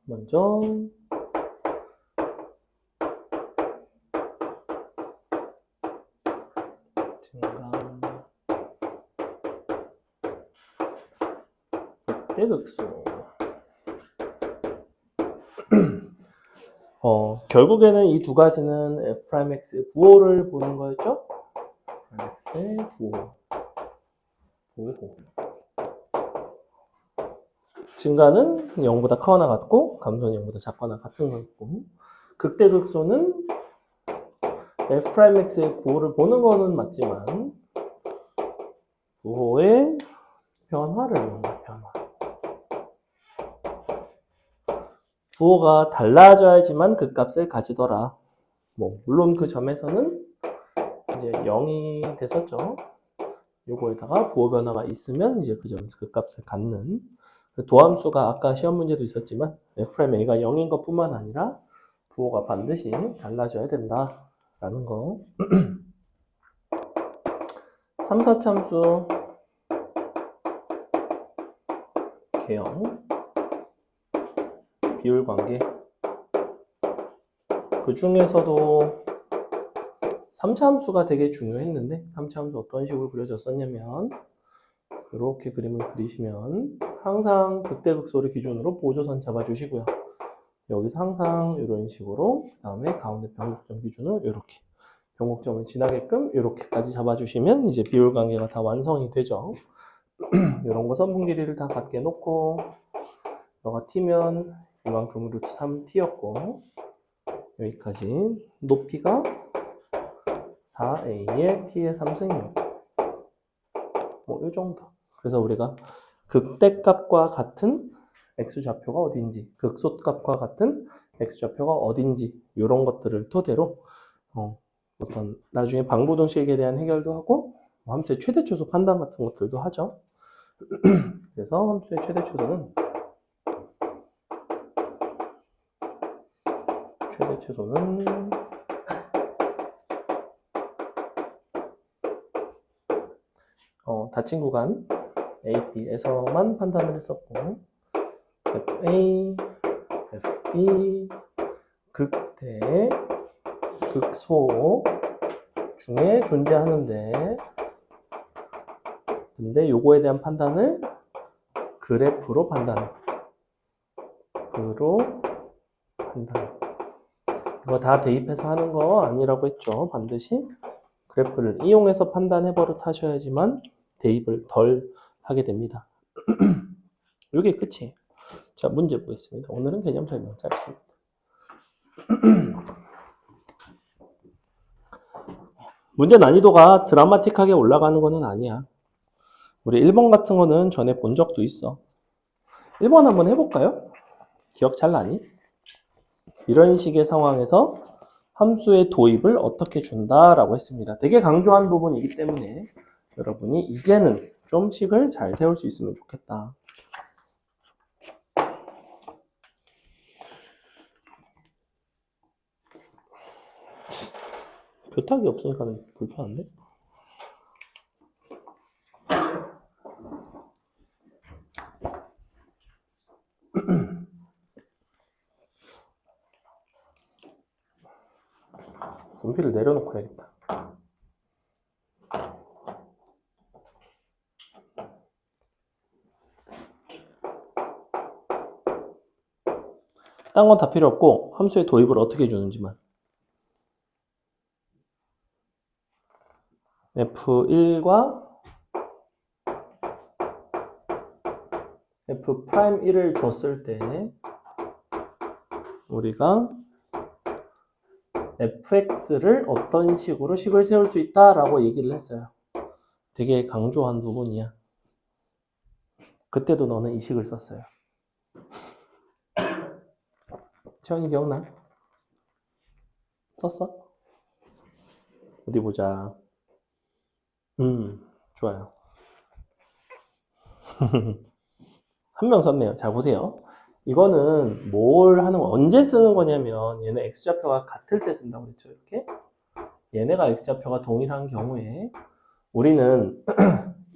먼저 증감 극대극소. 결국에는 이 두 가지는 f'x의 부호를 보는 거였죠? f'x의 부호. 증가는 0보다 크거나 같고 감소는 0보다 작거나 같은 거였고, 극대극소는 f'x의 부호를 보는 거는 맞지만 부호의 변화를 보는 거야, 변화. 부호가 달라져야지만 그 값을 가지더라. 물론 그 점에서는 이제 0이 됐었죠. 요거에다가 부호 변화가 있으면 이제 그 점에서 그 값을 갖는, 도함수가 아까 시험 문제도 있었지만 f'a가 0인 것 뿐만 아니라 부호가 반드시 달라져야 된다라는 거. 3, 4참수 개형 비율 관계, 그 중에서도 3차 함수가 되게 중요했는데 3차 함수 어떤 식으로 그려졌었냐면 이렇게 그림을 그리시면 항상 극대극소를 기준으로 보조선 잡아주시고요. 여기서 항상 이런 식으로, 그 다음에 가운데 변곡점 기준으로 이렇게 변곡점을 지나게끔 이렇게까지 잡아주시면 이제 비율 관계가 다 완성이 되죠. 이런 거 선분 길이를 다 갖게 놓고, 너가 t면 이만큼 루트 3t였고 여기까지 높이가 4a의 t의 3승이고 이 정도. 그래서 우리가 극대값과 같은 x좌표가 어딘지, 극소값과 같은 x좌표가 어딘지 이런 것들을 토대로 어떤 나중에 방부등식에 대한 해결도 하고 함수의 최대초소 판단 같은 것들도 하죠. 그래서 함수의 최대초소는 닫힌 구간 AP에서만 판단을 했었고, FA, FB, 극대, 극소 중에 존재하는데, 근데 요거에 대한 판단을 그래프로 판단. 이거 다 대입해서 하는 거 아니라고 했죠. 반드시 그래프를 이용해서 판단해 버릇하셔야지만 대입을 덜 하게 됩니다. 이게 끝이에요. 자, 문제 보겠습니다. 오늘은 개념 설명 짧습니다. 문제 난이도가 드라마틱하게 올라가는 거는 아니야. 우리 1번 같은 거는 전에 본 적도 있어. 1번 한번 해볼까요? 기억 잘 나니? 이런 식의 상황에서 함수의 도입을 어떻게 준다라고 했습니다. 되게 강조한 부분이기 때문에 여러분이 이제는 좀 식을 잘 세울 수 있으면 좋겠다. 교탁이 없으니까 불편한데? 연필을 내려놓고 해야겠다. 딴 건 다 필요 없고 함수의 도입을 어떻게 주는지만. F1과 F'1을 줬을 때 우리가 fx를 어떤 식으로 식을 세울 수 있다라고 얘기를 했어요. 되게 강조한 부분이야. 그때도 너는 이 식을 썼어요. 채원이 기억나? 썼어? 어디 보자. 좋아요. 한 명 썼네요. 자, 보세요. 이거는 뭘 하는 거, 언제 쓰는 거냐면 얘는 x좌표가 같을 때 쓴다고 그랬죠. 이렇게. 얘네가 x좌표가 동일한 경우에 우리는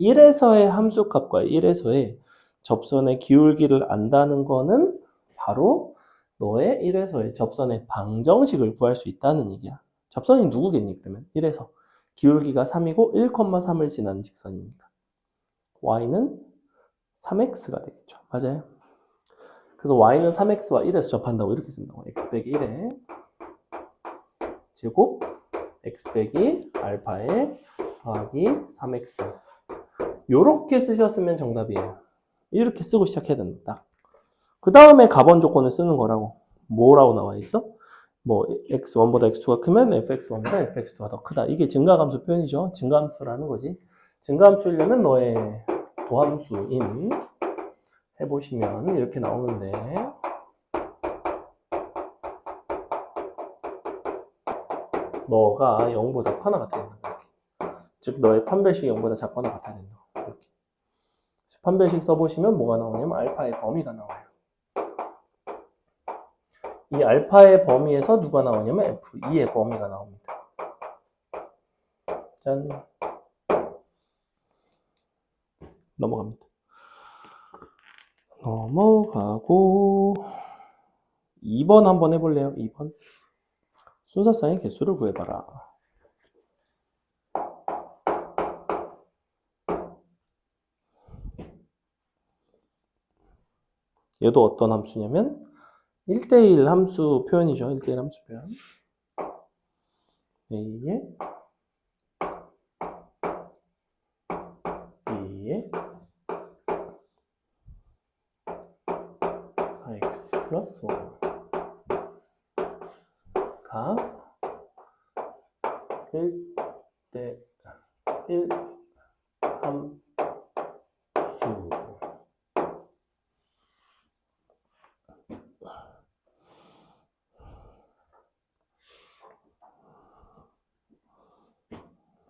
1에서의 함수값과 1에서의 접선의 기울기를 안다는 거는 바로 너의 1에서의 접선의 방정식을 구할 수 있다는 얘기야. 접선이 누구겠니? 그러면 1에서 기울기가 3이고 1,3을 지나는 직선이니까 y는 3x가 되겠죠. 맞아요. 그래서 y는 3x와 1에서 접한다고 이렇게 쓴다고. x 빼기 1에 제곱 x 빼기 알파에 더하기 3x. 요렇게 쓰셨으면 정답이에요. 이렇게 쓰고 시작해야 된다. 그 다음에 가번 조건을 쓰는 거라고. 뭐라고 나와 있어? 뭐 x1보다 x2가 크면 fx1보다 fx2가 더 크다. 이게 증가함수 표현이죠. 증가함수라는 거지. 증가함수이려면 너의 도함수인 해보시면 이렇게 나오는데 너가 0보다 커나 같아야 된다. 즉 너의 판별식이 0보다 작거나 같아야 된다. 이렇게. 판별식 써보시면 뭐가 나오냐면 알파의 범위가 나와요. 이 알파의 범위에서 누가 나오냐면 F2의 범위가 나옵니다. 짠. 넘어갑니다. 넘어가고 2번 한번 해볼래요? 2번. 순서상의 개수를 구해봐라. 얘도 어떤 함수냐면 1대1 함수 표현이죠. 1대1 함수 표현. A에 B에 4x 플러스 5가 1대1 함수.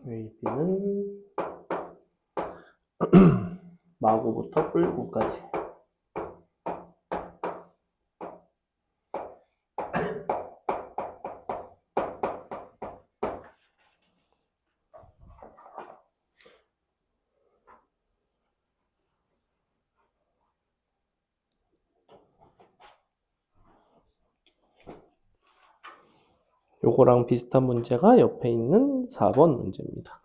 AB는 마구부터 뿔구까지. 요거랑 비슷한 문제가 옆에 있는 4번 문제입니다.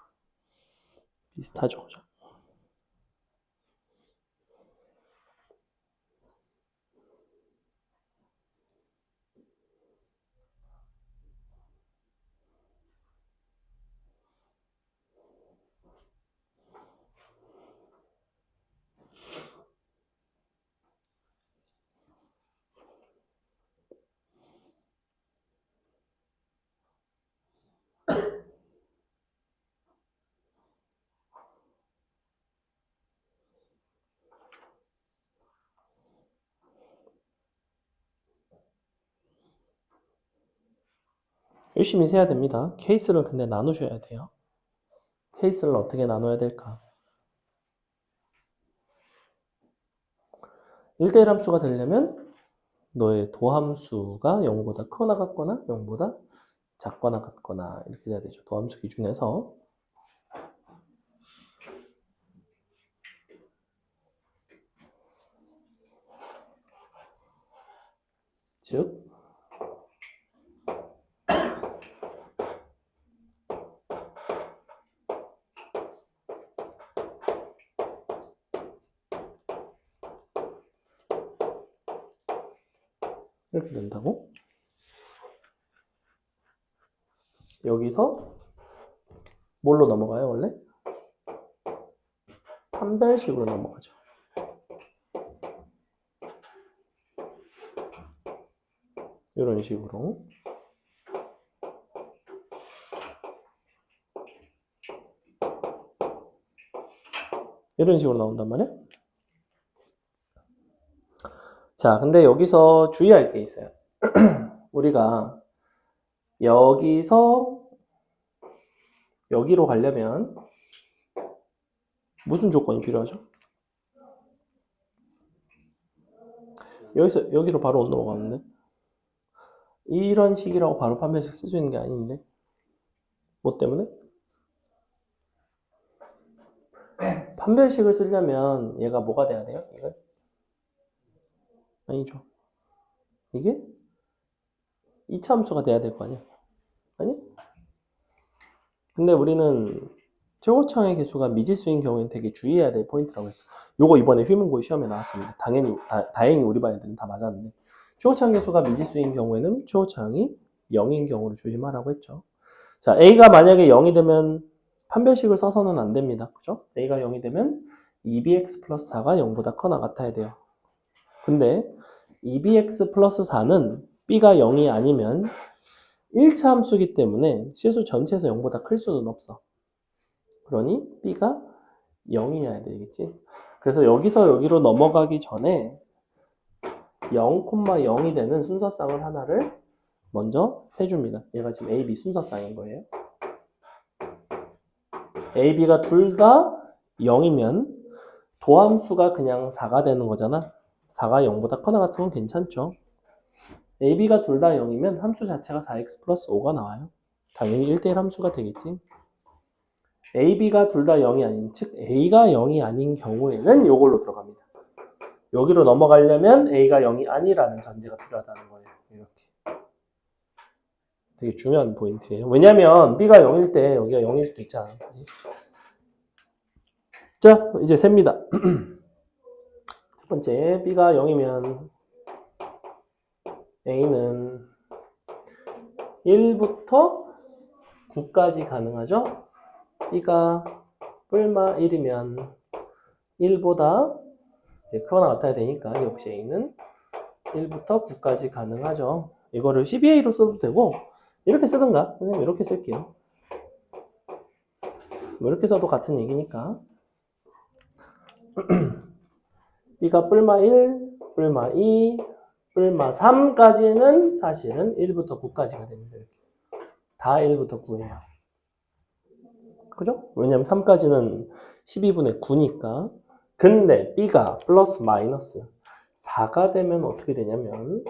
비슷하죠, 그죠? 열심히 세야 됩니다. 케이스를 근데 나누셔야 돼요. 케이스를 어떻게 나눠야 될까? 1대1 함수가 되려면 너의 도함수가 0보다 크거나 같거나 0보다 작거나 같거나 이렇게 돼야 되죠. 도함수 기준에서. 즉 이렇게 된다고. 여기서 뭘로 넘어가요, 원래? 판별식으로 넘어가죠. 이런 식으로. 이런 식으로 나온단 말이야. 자, 근데 여기서 주의할 게 있어요. 우리가 여기서 여기로 가려면 무슨 조건이 필요하죠? 여기서 여기로 바로 넘어가는데 이런 식이라고 바로 판별식 쓸 수 있는 게 아닌데 뭐 때문에? 판별식을 쓰려면 얘가 뭐가 돼야 돼요? 이거? 아니죠. 이게 2차 함수가 돼야 될 거 아니야? 아니? 근데 우리는 최고차의 개수가 미지수인 경우에는 되게 주의해야 될 포인트라고 했어. 요거 이번에 휘문고의 시험에 나왔습니다. 당연히 다행히 우리 반 애들은 다 맞았는데 최고차의 개수가 미지수인 경우에는 최고차항이 0인 경우를 조심하라고 했죠. 자, A가 만약에 0이 되면 판별식을 써서는 안 됩니다. 그죠? A가 0이 되면 2bx 플러스 4가 0보다 커나 같아야 돼요. 근데 2bx 플러스 4는 b가 0이 아니면 1차 함수이기 때문에 실수 전체에서 0보다 클 수는 없어. 그러니 b가 0이어야 되겠지. 그래서 여기서 여기로 넘어가기 전에 0,0이 되는 순서쌍을 하나를 먼저 세줍니다. 얘가 지금 A, B 순서쌍인 거예요. A, B가 둘 다 0이면 도함수가 그냥 4가 되는 거잖아. 4가 0보다 커나 같으면 괜찮죠. A, B가 둘 다 0이면 함수 자체가 4x 플러스 5가 나와요. 당연히 1대1 함수가 되겠지. A, B가 둘 다 0이 아닌, 즉 A가 0이 아닌 경우에는 이걸로 들어갑니다. 여기로 넘어가려면 A가 0이 아니라는 전제가 필요하다는 거예요. 이렇게. 되게 중요한 포인트예요. 왜냐면 B가 0일 때 여기가 0일 수도 있잖아. 그치? 자, 이제 셉니다. 첫 번째, B가 0이면 A는 1부터 9까지 가능하죠? B가 뿔마 1이면 1보다 이제 크거나 같아야 되니까 역시 A는 1부터 9까지 가능하죠. 이거를 12A로 써도 되고 이렇게 쓰든가 선생님 이렇게 쓸게요. 뭐 이렇게 써도 같은 얘기니까 B가 뿔마 1, 뿔마 2, 뿔마 3까지는 사실은 1부터 9까지가 됩니다. 다 1부터 9예요. 그죠? 왜냐면 3까지는 12분의 9니까. 근데 B가 플러스 마이너스 4가 되면 어떻게 되냐면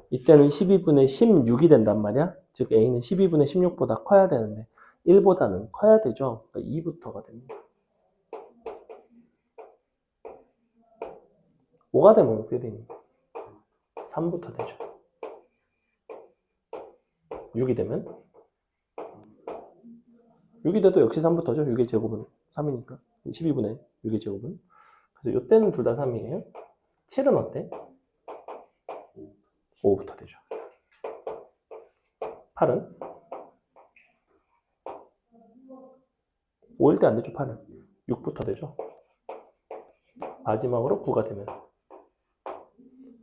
이때는 12분의 16이 된단 말이야. 즉 A는 12분의 16보다 커야 되는데 1보다는 커야 되죠. 그러니까 2부터가 됩니다. 5가 되면 어떻게 되니? 3부터 되죠. 6이 되면 6이 돼도 역시 3부터죠. 6의 제곱은 3이니까 12분의 6의 제곱은. 그래서 이때는 둘 다 3이에요. 7은 어때? 5부터 되죠. 8은? 5일 때 안 되죠. 8은 6부터 되죠. 마지막으로 9가 되면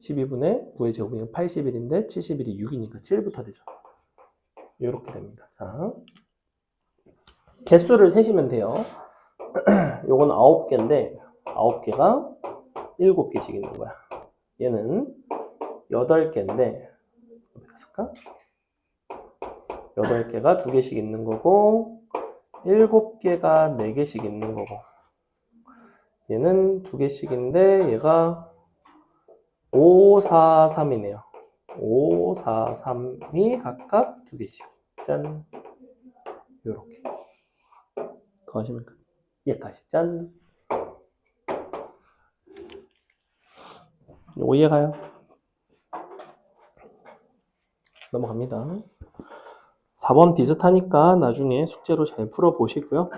12분의 9의 제곱이면 81인데 71이 6이니까 7부터 되죠. 이렇게 됩니다. 자, 개수를 세시면 돼요. 요건 9개인데 9개가 7개씩 있는 거야. 얘는 8개인데 여기다 쓸까? 8개가 2개씩 있는 거고 7개가 4개씩 있는 거고 얘는 2개씩인데 얘가 5, 4, 3이네요. 5, 4, 3이 각각 2개씩. 짠. 요렇게. 더하시면 끝. 얘까지. 짠. 요거 이해가요? 넘어갑니다. 4번 비슷하니까 나중에 숙제로 잘 풀어보시고요.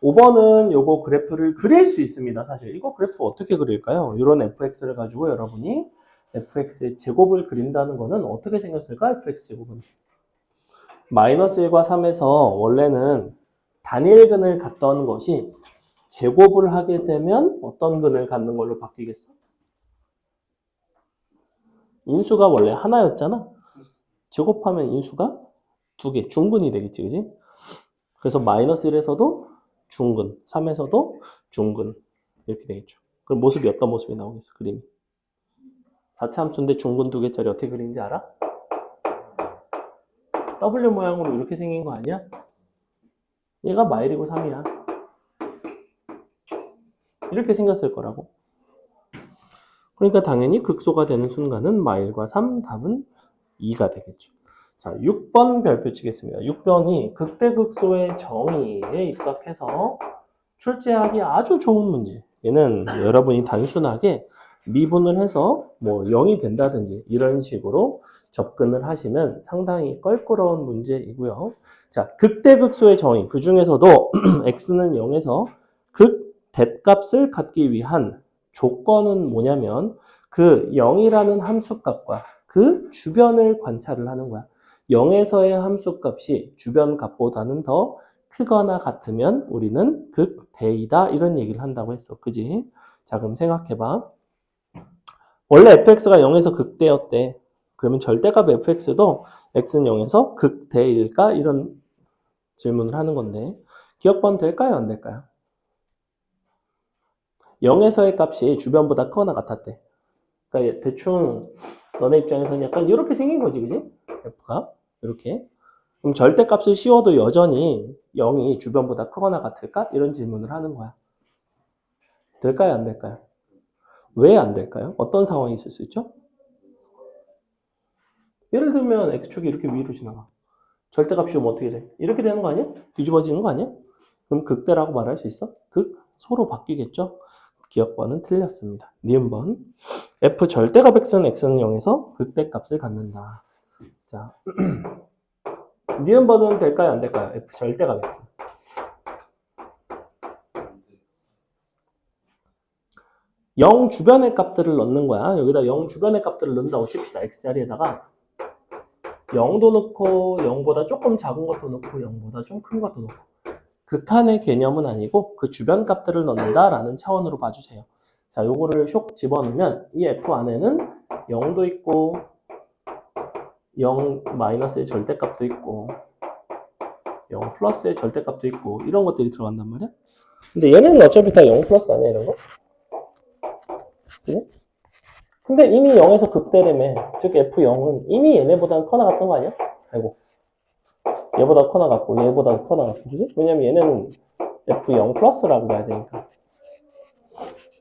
5번은 요거 그래프를 그릴 수 있습니다. 사실 이거 그래프 어떻게 그릴까요? 이런 fx를 가지고 여러분이 fx의 제곱을 그린다는 거는 어떻게 생겼을까? fx 제곱은 마이너스 1과 3에서 원래는 단일근을 갖던 것이 제곱을 하게 되면 어떤 근을 갖는 걸로 바뀌겠어? 인수가 원래 하나였잖아. 제곱하면 인수가 2개, 중근이 되겠지, 그지? 그래서 마이너스 1에서도 중근, 3에서도 중근 이렇게 되겠죠. 그럼 모습이 어떤 모습이 나오겠어, 그림이? 4차 함수인데 중근 2개짜리 어떻게 그리는지 알아? W 모양으로 이렇게 생긴 거 아니야? 얘가 마일이고 3이야. 이렇게 생겼을 거라고. 그러니까 당연히 극소가 되는 순간은 마일과 3, 답은 2가 되겠죠. 자, 6번 별표 치겠습니다. 6번이 극대극소의 정의에 입각해서 출제하기 아주 좋은 문제. 얘는 여러분이 단순하게 미분을 해서 뭐 0이 된다든지 이런 식으로 접근을 하시면 상당히 껄끄러운 문제이고요. 자, 극대극소의 정의. 그 중에서도 x는 0에서 극 대값을 갖기 위한 조건은 뭐냐면 그 0이라는 함수값과 그 주변을 관찰을 하는 거야. 0에서의 함수값이 주변 값보다는 더 크거나 같으면 우리는 극대이다 이런 얘기를 한다고 했어. 그지? 자, 그럼 생각해봐. 원래 fx가 0에서 극대였대. 그러면 절대값 fx도 x는 0에서 극대일까? 이런 질문을 하는 건데 기억번 될까요? 안 될까요? 0에서의 값이 주변보다 크거나 같았대. 그러니까 대충 너네 입장에서는 약간 이렇게 생긴 거지, 그지? f가 이렇게. 그럼 절대값을 씌워도 여전히 0이 주변보다 크거나 같을까? 이런 질문을 하는 거야. 될까요? 안 될까요? 왜 안 될까요? 어떤 상황이 있을 수 있죠? 예를 들면 x축이 이렇게 위로 지나가. 절대값이 오면 어떻게 돼? 이렇게 되는 거 아니야? 뒤집어지는 거 아니야? 그럼 극대라고 말할 수 있어? 소로 바뀌겠죠? 기억번은 틀렸습니다. 니은번. f 절대값 x는 0에서 극대값을 갖는다. 자, 니은번은 될까요? 안 될까요? f 절대값 x. 0 주변의 값들을 넣는 거야. 여기다 0 주변의 값들을 넣는다고 칩시다. x자리에다가 0도 넣고 0보다 조금 작은 것도 넣고 0보다 좀 큰 것도 넣고 극한의 개념은 아니고 그 주변 값들을 넣는다라는 차원으로 봐주세요. 자, 요거를 쇽 집어넣으면 이 f 안에는 0도 있고 0 마이너스의 절대값도 있고 0 플러스의 절대값도 있고 이런 것들이 들어간단 말이야. 근데 얘네는 어차피 다 0 플러스 아니야 이런 거? 그래? 근데 이미 0에서 극대라며. 즉 f0은 이미 얘네보다는 커나 같은 거 아니야? 아이고. 얘보다 커나 같고 얘보다 커나 같고 그지? 왜냐면 얘네는 f0 플러스라고 봐야 되니까.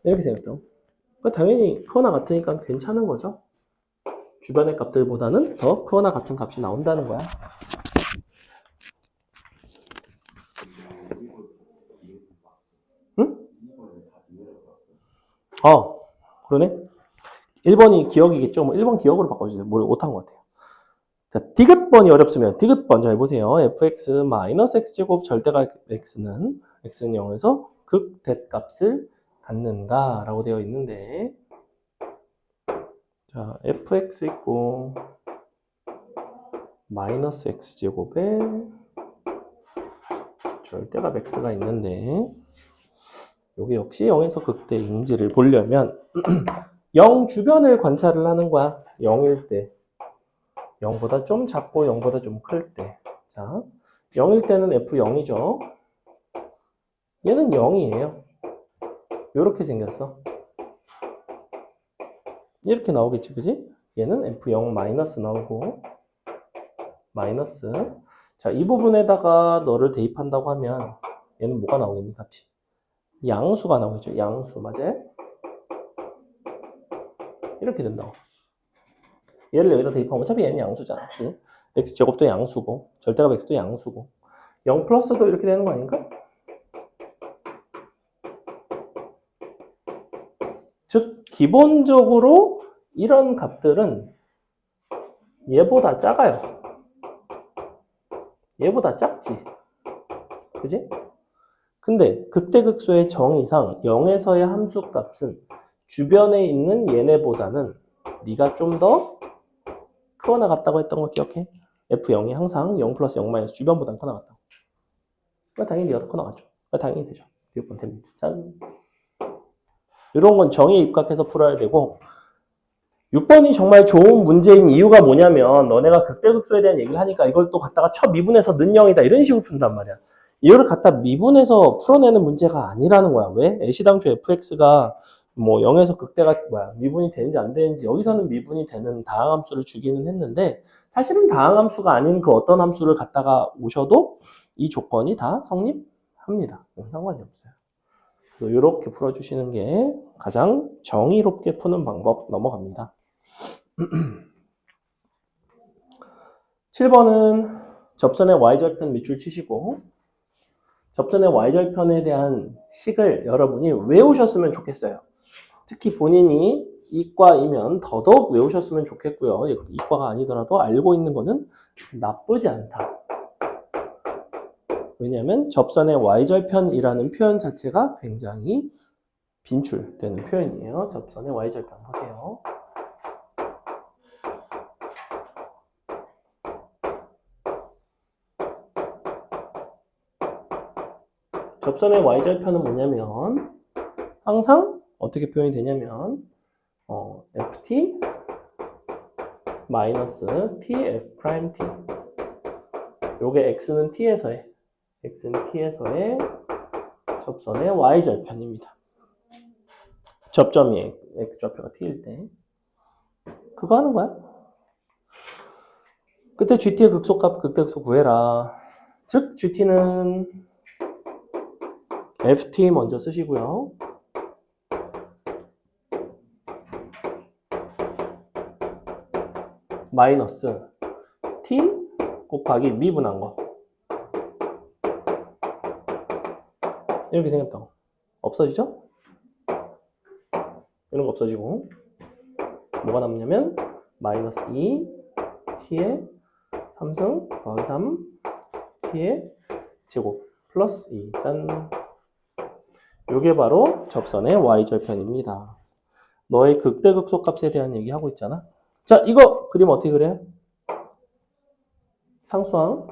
이렇게 생겼죠. 그러니까 당연히 커나 같으니까 괜찮은 거죠. 주변의 값들보다는 더 크거나 같은 값이 나온다는 거야. 응? 그러네. 1번이 기억이겠죠. 뭐 1번 기억으로 바꿔주세요. 뭘 못한 것 같아요. 자, 디귿번이 어렵으면 디귿번 잘 보세요. fx-x제곱 절대값 x는 0에서 극대값을 갖는가 라고 되어 있는데 자, fx 있고 마이너스 x제곱에 절대값 x가 있는데 여기 역시 0에서 극대인지를 보려면 0 주변을 관찰을 하는 거야. 0일 때 0보다 좀 작고 0보다 좀 클 때. 자, 0일 때는 f0이죠. 얘는 0이에요. 이렇게 생겼어. 이렇게 나오겠지, 그지? 얘는 f0 마이너스 나오고 마이너스. 자, 이 부분에다가 너를 대입한다고 하면 얘는 뭐가 나오겠니, 값이? 양수가 나오겠죠. 양수, 맞아요? 이렇게 된다고. 얘를 여기다 대입하면 어차피 얘는 양수잖아. 그지? x제곱도 양수고 절대값 x도 양수고 0 플러스도 이렇게 되는 거 아닌가? 즉 기본적으로 이런 값들은 얘보다 작아요. 얘보다 작지. 그지? 근데 극대극소의 정의상 0에서의 함수값은 주변에 있는 얘네보다는 네가 좀 더 크거나 같다고 했던 거 기억해? f0이 항상 0 플러스 0 마이너스 주변보다는 크거나 같다고. 그러니까 당연히 네가 더 크거나 같죠. 그러니까 당연히 되죠. 디귿번 됩니다. 짠. 이런 건 정의에 입각해서 풀어야 되고 6번이 정말 좋은 문제인 이유가 뭐냐면 너네가 극대극소에 대한 얘기를 하니까 이걸 또 갖다가 미분해서 는 0이다 이런 식으로 푼단 말이야. 이거를 갖다 미분해서 풀어내는 문제가 아니라는 거야. 왜? 애시당초 fx가 뭐 0에서 극대가 미분이 되는지 안 되는지 여기서는 미분이 되는 다항함수를 주기는 했는데 사실은 다항함수가 아닌 그 어떤 함수를 갖다가 오셔도 이 조건이 다 성립합니다. 상관이 없어요. 이렇게 풀어주시는 게 가장 정의롭게 푸는 방법 넘어갑니다. 7번은 접선의 y절편 밑줄 치시고 접선의 y절편에 대한 식을 여러분이 외우셨으면 좋겠어요. 특히 본인이 이과이면 더더욱 외우셨으면 좋겠고요. 이과가 아니더라도 알고 있는 거는 나쁘지 않다. 왜냐하면 접선의 y절편이라는 표현 자체가 굉장히 빈출되는 표현이에요. 접선의 y절편 보세요. 접선의 y절편은 뭐냐면 항상 어떻게 표현이 되냐면 ft 마이너스 tf 프라임 t 요게 x는 t에서의 접선의 y절편입니다. 접점이 x좌표가 t일 때 그거 하는 거야. 그때 gt의 극소값 극대극소 구해라. 즉 gt는 ft 먼저 쓰시고요. 마이너스 t 곱하기 미분한 거 이렇게 생겼다고. 없어지죠? 이런 거 없어지고 뭐가 남냐면 마이너스 2 t의 3승 더하기 3 t의 제곱 플러스 2 짠. 요게 바로 접선의 y절편입니다. 너의 극대극소값에 대한 얘기하고 있잖아. 자, 이거 그림 어떻게 그래? 상수항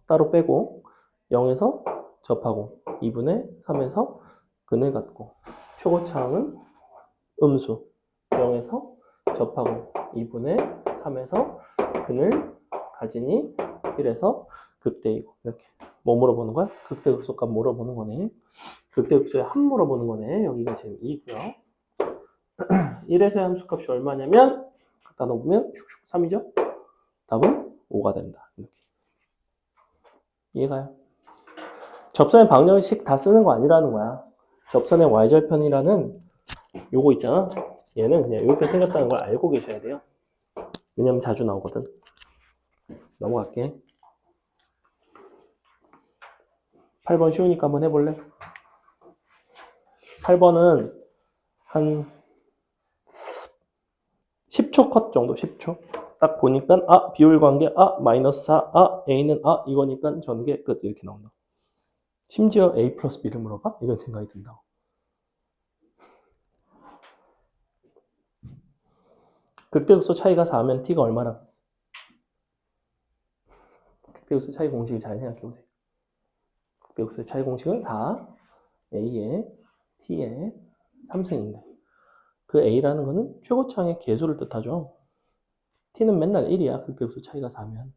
따로 빼고 0에서 접하고 2분의 3에서 근을 갖고 최고차항은 음수 0에서 접하고 2분의 3에서 근을 가지니 1에서 극대이고 이렇게 뭐 물어보는 거야? 극대극소값 물어보는 거네. 극대극소의 합 물어보는 거네. 여기가 지금 2고요. 1에서의 함수값이 얼마냐면 갖다 넣으면 3이죠? 답은 5가 된다. 이렇게. 이해가요? 접선의 방정식 다 쓰는 거 아니라는 거야. 접선의 y절편이라는 요거 있잖아. 얘는 그냥 이렇게 생겼다는 걸 알고 계셔야 돼요. 왜냐면 자주 나오거든. 넘어갈게. 8번 쉬우니까 한번 해볼래? 8번은 한 10초 컷 정도, 10초. 딱 보니까 비율 관계 마이너스 4 a는 이거니까 전개 끝 이렇게 나온다. 심지어 a 플러스 b를 물어봐? 이런 생각이 든다고. 극대극소 차이가 4면 t가 얼마나 갔어? 극대극소 차이 공식을 잘 생각해 보세요. 극대극소의 차이 공식은 4 a에 t에 3승인데 그 a라는 거는 최고차항의 개수를 뜻하죠. t는 맨날 1이야. 극대극소 차이가 4면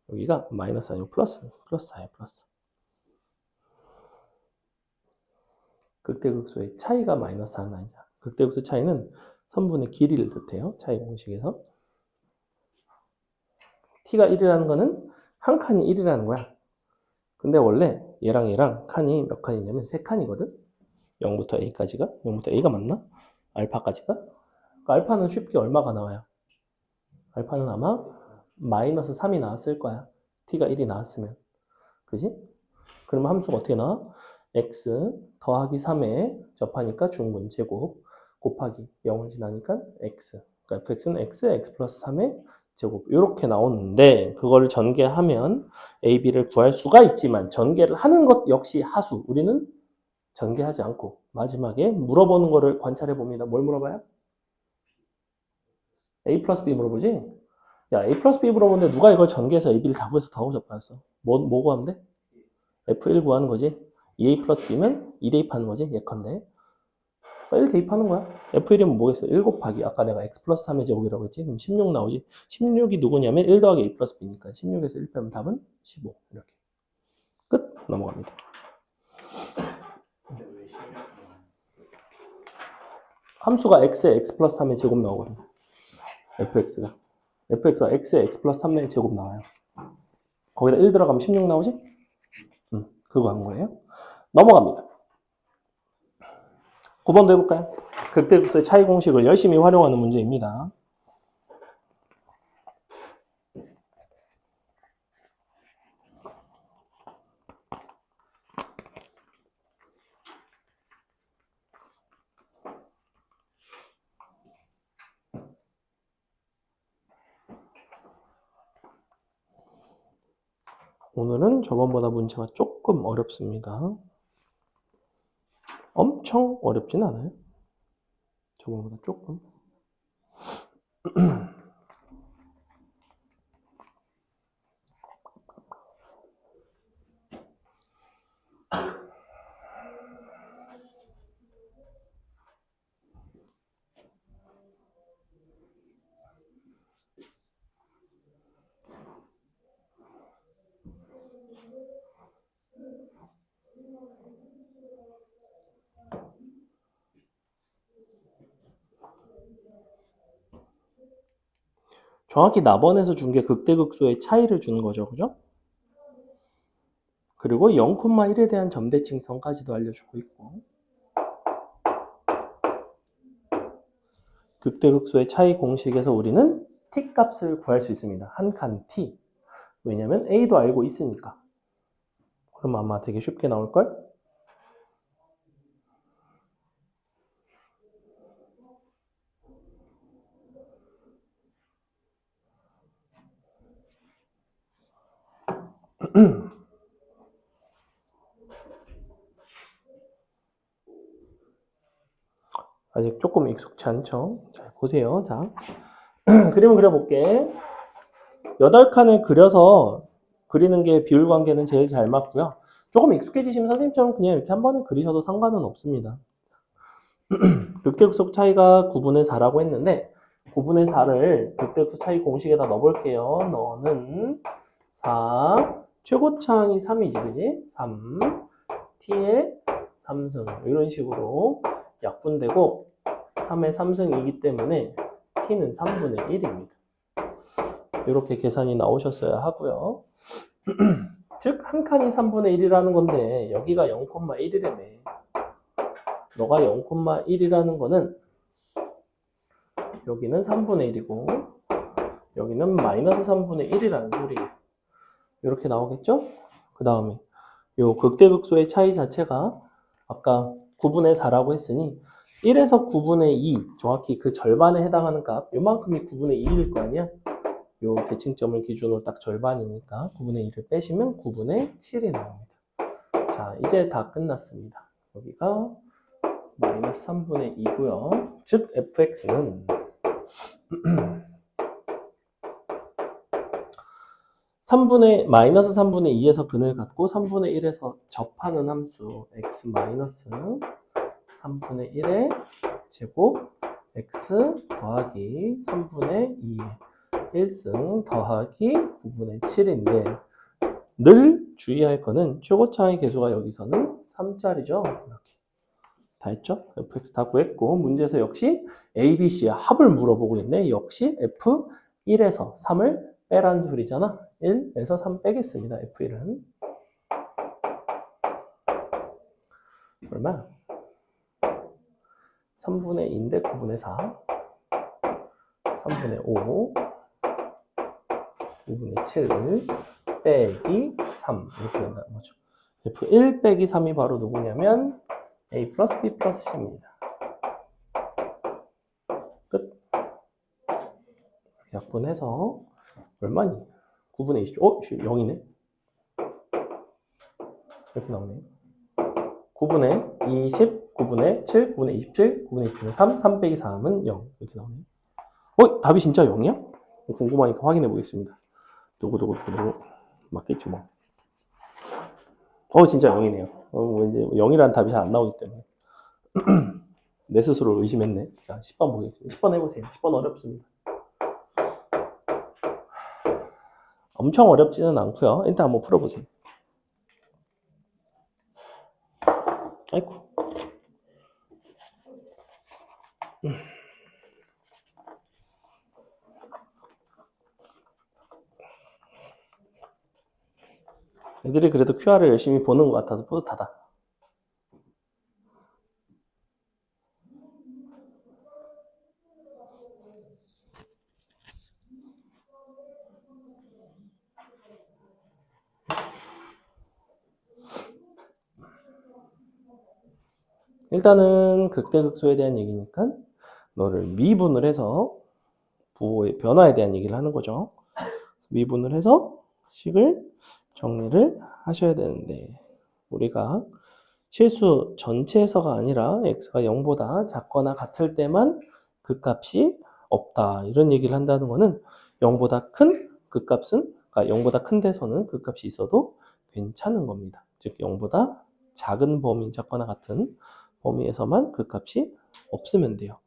여기가 마이너스 아니고 플러스 4야. 플러스. 극대극소의 차이가 마이너스 4는 아니죠. 극대극소 차이는 선분의 길이를 뜻해요. 차이 공식에서. t가 1이라는 거는 한 칸이 1이라는 거야. 근데 원래 얘랑 칸이 몇 칸이냐면 3칸이거든. 0부터 a까지가. 0부터 a가 맞나? 알파까지가. 그러니까 알파는 쉽게 얼마가 나와요? 알파는 아마 마이너스 3이 나왔을 거야. t가 1이 나왔으면. 그지? 그러면 함수가 어떻게 나와? x 더하기 3에 접하니까 중분 제곱 곱하기 0을 지나니까 x. 그러니까 fx는 x 플러스 3의 제곱 이렇게 나오는데 그거를 전개하면 a, b를 구할 수가 있지만 전개를 하는 것 역시 하수. 우리는 전개하지 않고 마지막에 물어보는 거를 관찰해 봅니다. 뭘 물어봐요? a 플러스 b 물어보지? 야, a 플러스 b 물어보는데 누가 이걸 전개해서 a, b를 다 구해서 다 접하였어? 뭐 구하면 돼? f1 구하는 거지. 2a 플러스 b면 2 대입하는 거지. 예컨대. 1 대입하는 거야. f1이면 뭐겠어? 1 곱하기 아까 내가 x 플러스 3의 제곱이라고 했지. 그럼 16 나오지. 16이 누구냐면 1 더하기 a 플러스 b니까 16에서 1 빼면 답은 15. 이렇게. 끝. 넘어갑니다. 함수가 x에 x 플러스 3의 제곱 나오거든. fx가 x에 x 플러스 3의 제곱 나와요. 거기다 1 들어가면 16 나오지? 그거 한 거예요. 넘어갑니다. 9번도 해볼까요? 극대극소의 차이 공식을 열심히 활용하는 문제입니다. 오늘은 저번보다 문제가 조금 어렵습니다. 엄청 어렵진 않아요. 저번보다 조금. 정확히 나번에서 준 게 극대극소의 차이를 주는 거죠. 그죠? 그리고 0,1에 대한 점대칭성까지도 알려주고 있고 극대극소의 차이 공식에서 우리는 t 값을 구할 수 있습니다. 한 칸 t. 왜냐면 a도 알고 있으니까. 그럼 아마 되게 쉽게 나올걸? 아직 조금 익숙치 않죠? 자, 보세요. 자, 그림을 그려볼게. 8칸을 그려서 그리는 게 비율 관계는 제일 잘 맞고요. 조금 익숙해지시면 선생님처럼 그냥 이렇게 한 번에 그리셔도 상관은 없습니다. 극대극소 차이가 9분의 4라고 했는데 9분의 4를 극대극소 차이 공식에다 넣어볼게요. 너는 4, 최고차항이 3이지, 그지? 3, t의 3승 이런 식으로 약분되고 3의 3승이기 때문에 t는 3분의 1입니다. 이렇게 계산이 나오셨어야 하고요. 즉, 한 칸이 3분의 1이라는 건데 여기가 0,1이라며. 너가 0,1이라는 거는 여기는 3분의 1이고 여기는 마이너스 3분의 1이라는 소리예요. 이렇게 나오겠죠? 그 다음에 요 극대극소의 차이 자체가 아까 9분의 4라고 했으니 1에서 9분의 2, 정확히 그 절반에 해당하는 값, 요만큼이 9분의 2일 거 아니야? 요 대칭점을 기준으로 딱 절반이니까 9분의 1을 빼시면 9분의 7이 나옵니다. 자, 이제 다 끝났습니다. 여기가 마이너스 3분의 2고요. 즉 fx는 마이너스 3분의 2에서 근을 갖고 3분의 1에서 접하는 함수 x 마이너스 3분의 1의 제곱 x 더하기 3분의 2의 1승 더하기 9분의 7인데 늘 주의할 거는 최고차의 개수가 여기서는 3짜리죠. 이렇게 다 했죠? fx 다 구했고 문제에서 역시 a, b, c의 합을 물어보고 있네. 역시 f1에서 3을 빼라는 소리잖아. 1에서 3 빼겠습니다. f1은 얼마? 3분의 2인데 9분의 4 3분의 5 5분의 7 빼기 3 이렇게 된다는 거죠. f1 빼기 3이 바로 누구냐면 a 플러스 b 플러스 c입니다. 끝. 약분해서 얼마니? 9분의 20. 0이네. 이렇게 나오네. 9분의 20, 9분의 7, 9분의 27, 9분의 27은 3, 3 빼기 3은 0. 이렇게 나오네. 답이 진짜 0이야? 궁금하니까 확인해 보겠습니다. 누구 맞겠지 뭐. 진짜 0이네요. 왠지 0이라는 답이 잘 안 나오기 때문에 내 스스로 의심했네. 자, 10번 보겠습니다. 10번 해보세요. 10번 어렵습니다. 엄청 어렵지는 않고요. 일단 한번 풀어보세요. 아이쿠. 애들이 그래도 QR을 열심히 보는 것 같아서 뿌듯하다. 일단은 극대극소에 대한 얘기니까 너를 미분을 해서 부호의 변화에 대한 얘기를 하는 거죠. 미분을 해서 식을 정리를 하셔야 되는데 우리가 실수 전체에서가 아니라 x가 0보다 작거나 같을 때만 극값이 없다. 이런 얘기를 한다는 거는 0보다 큰 극값은, 그러니까 0보다 큰 데서는 극값이 있어도 괜찮은 겁니다. 즉 0보다 작은 범위, 작거나 같은 범위에서만 극값이 없으면 돼요.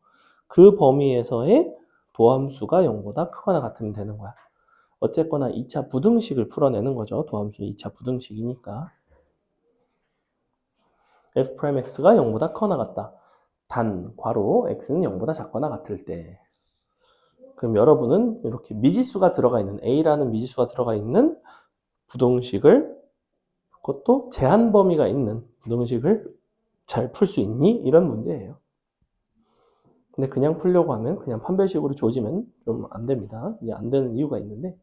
그 범위에서의 도함수가 0보다 크거나 같으면 되는 거야. 어쨌거나 2차 부등식을 풀어내는 거죠. 도함수 2차 부등식이니까. f'x가 0보다 크거나 같다. 단, 괄호, x는 0보다 작거나 같을 때. 그럼 여러분은 이렇게 미지수가 들어가 있는, a라는 미지수가 들어가 있는 부등식을, 그것도 제한 범위가 있는 부등식을 잘 풀 수 있니? 이런 문제예요. 근데 그냥 풀려고 하면, 그냥 판별식으로 조지면 좀 안 됩니다. 이제 안 되는 이유가 있는데,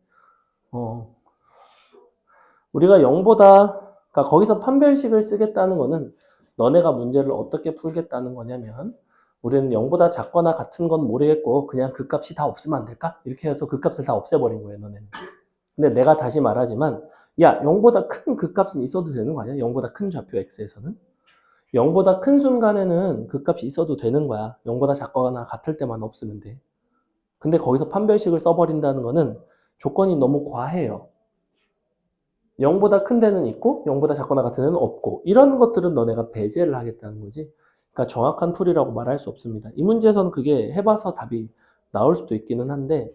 우리가 0보다, 그러니까 거기서 판별식을 쓰겠다는 거는 너네가 문제를 어떻게 풀겠다는 거냐면, 우리는 0보다 작거나 같은 건 모르겠고 그냥 그 값이 다 없으면 안 될까? 이렇게 해서 그 값을 다 없애버린 거예요, 너네는. 근데 내가 다시 말하지만, 야, 0보다 큰 그 값은 있어도 되는 거 아니야? 0보다 큰 좌표 x에서는. 0보다 큰 순간에는 그 값이 있어도 되는 거야. 0보다 작거나 같을 때만 없으면 돼. 근데 거기서 판별식을 써버린다는 거는 조건이 너무 과해요. 0보다 큰 데는 있고 0보다 작거나 같은 데는 없고, 이런 것들은 너네가 배제를 하겠다는 거지. 그러니까 정확한 풀이라고 말할 수 없습니다. 이 문제에서는 그게 해봐서 답이 나올 수도 있기는 한데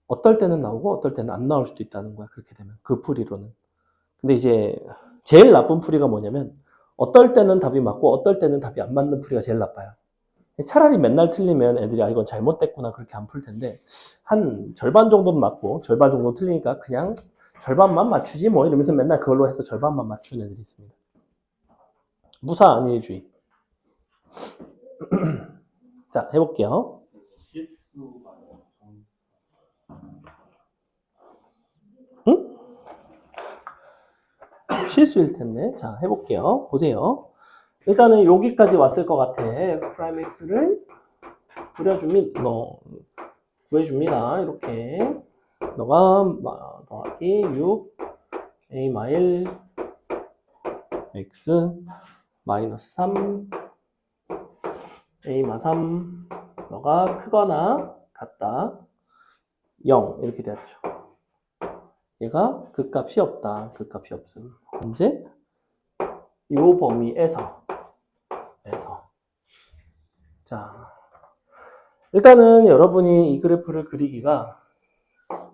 어떨 때는 나오고 어떨 때는 안 나올 수도 있다는 거야. 그렇게 되면 그 풀이로는. 근데 이제 제일 나쁜 풀이가 뭐냐면 어떨 때는 답이 맞고 어떨 때는 답이 안 맞는 풀이가 제일 나빠요. 차라리 맨날 틀리면 애들이 이건 잘못됐구나 그렇게 안 풀 텐데, 한 절반 정도는 맞고 절반 정도 틀리니까 그냥 절반만 맞추지 뭐 이러면서 맨날 그걸로 해서 절반만 맞추는 애들이 있습니다. 무사 안일주의. 자, 해볼게요. 응? 실수일 텐데. 자, 해볼게요. 보세요. 일단은 여기까지 왔을 것 같아. f'x를 구해줍니다. 이렇게. 너가 더하기 6 a 마일 x 마이너스 3 a 마 3 너가 크거나 같다 0 이렇게 되었죠. 얘가 극값이 없다. 극값이 없음. 언제? 이 범위에서. 자, 일단은 여러분이 이 그래프를 그리기가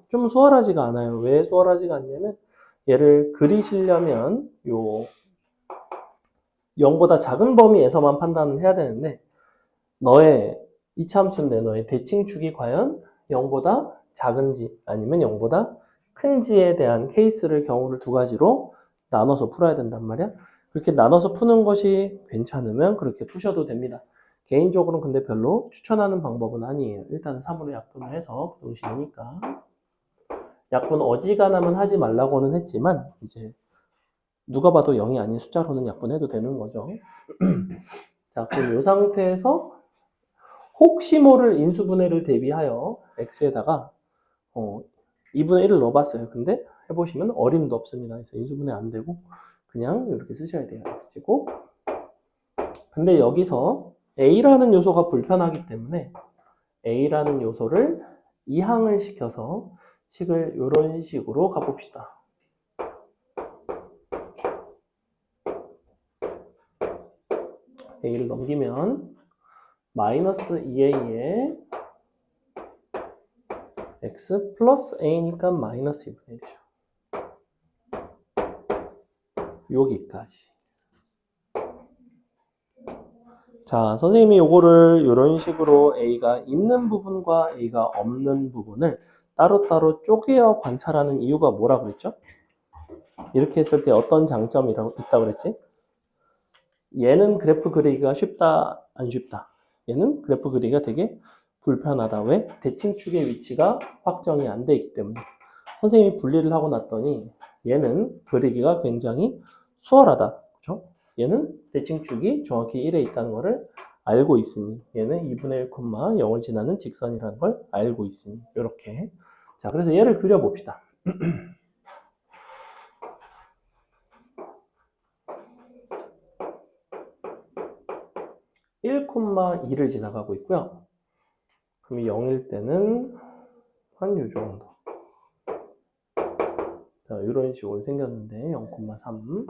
좀 수월하지가 않아요. 왜 수월하지가 않냐면 얘를 그리시려면 요 0보다 작은 범위에서만 판단을 해야 되는데, 너의 이차함수인데 너의 대칭축이 과연 0보다 작은지 아니면 0보다 큰지에 대한 케이스를 경우를 두 가지로 나눠서 풀어야 된단 말이야. 그렇게 나눠서 푸는 것이 괜찮으면 그렇게 푸셔도 됩니다. 개인적으로는 근데 별로 추천하는 방법은 아니에요. 일단 3으로 약분을 해서 부등식이니까. 약분 어지간하면 하지 말라고는 했지만 이제 누가 봐도 0이 아닌 숫자로는 약분해도 되는 거죠. 자, 그럼 이 상태에서 혹시 모를 인수분해를 대비하여 x에다가 2분의 1을 넣어봤어요. 근데 해보시면 어림도 없습니다. 그래서 인수분해 안 되고 그냥 이렇게 쓰셔야 돼요. x제곱. 근데 여기서 a라는 요소가 불편하기 때문에 a라는 요소를 이항을 시켜서 식을 이런 식으로 가봅시다. a를 넘기면 마이너스 2a에 x 플러스 a니까 마이너스 2분의 1이죠. 여기까지. 자, 선생님이 요거를 이런 식으로 a가 있는 부분과 a가 없는 부분을 따로따로 쪼개어 관찰하는 이유가 뭐라고 그랬죠? 이렇게 했을 때 어떤 장점이 있다고 그랬지? 얘는 그래프 그리기가 쉽다, 안 쉽다? 얘는 그래프 그리기가 되게 불편하다. 왜? 대칭축의 위치가 확정이 안 돼 있기 때문에. 선생님이 분리를 하고 났더니 얘는 그리기가 굉장히 수월하다. 그렇죠? 얘는 대칭축이 정확히 1에 있다는 것을 알고 있으니, 얘는 2분의 1, 0을 지나는 직선이라는 걸 알고 있으니, 이렇게. 자, 그래서 얘를 그려봅시다. 1,2를 지나가고 있고요. 그럼 0일 때는 한 요 정도. 자, 이런 식으로 생겼는데 0,3.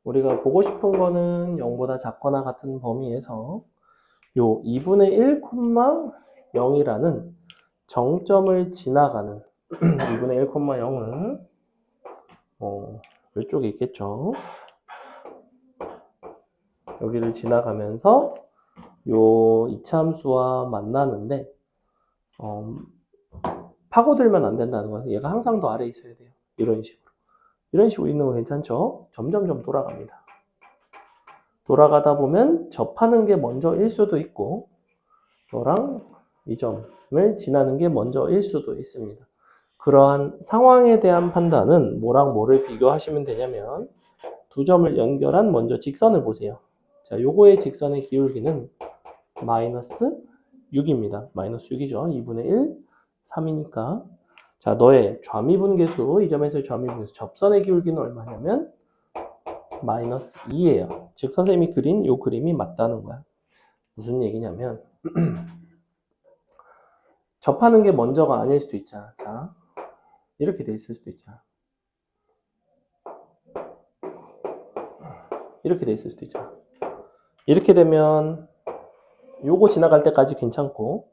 우리가 보고 싶은 거는 0보다 작거나 같은 범위에서 요 2분의 1,0이라는 정점을 지나가는 2분의 1,0은 이쪽에 있겠죠. 여기를 지나가면서 요 이차함수와 만나는데 파고들면 안 된다는 거예요. 얘가 항상 더 아래에 있어야 돼요. 이런 식으로 있는 거 괜찮죠? 점점점 돌아갑니다. 돌아가다 보면 접하는 게 먼저일 수도 있고 너랑 이 점을 지나는 게 먼저일 수도 있습니다. 그러한 상황에 대한 판단은 뭐랑 뭐를 비교하시면 되냐면 두 점을 연결한 먼저 직선을 보세요. 자, 요거의 직선의 기울기는 마이너스 6입니다. 마이너스 6이죠. 2분의 1, 3이니까. 자, 너의 좌미분계수, 이 점에서의 좌미분계수, 접선의 기울기는 얼마냐면 마이너스 2예요. 즉 선생님이 그린 요 그림이 맞다는 거야. 무슨 얘기냐면 접하는 게 먼저가 아닐 수도 있잖아. 자, 이렇게 돼 있을 수도 있잖아. 이렇게 돼 있을 수도 있잖아. 이렇게 되면 요거 지나갈 때까지 괜찮고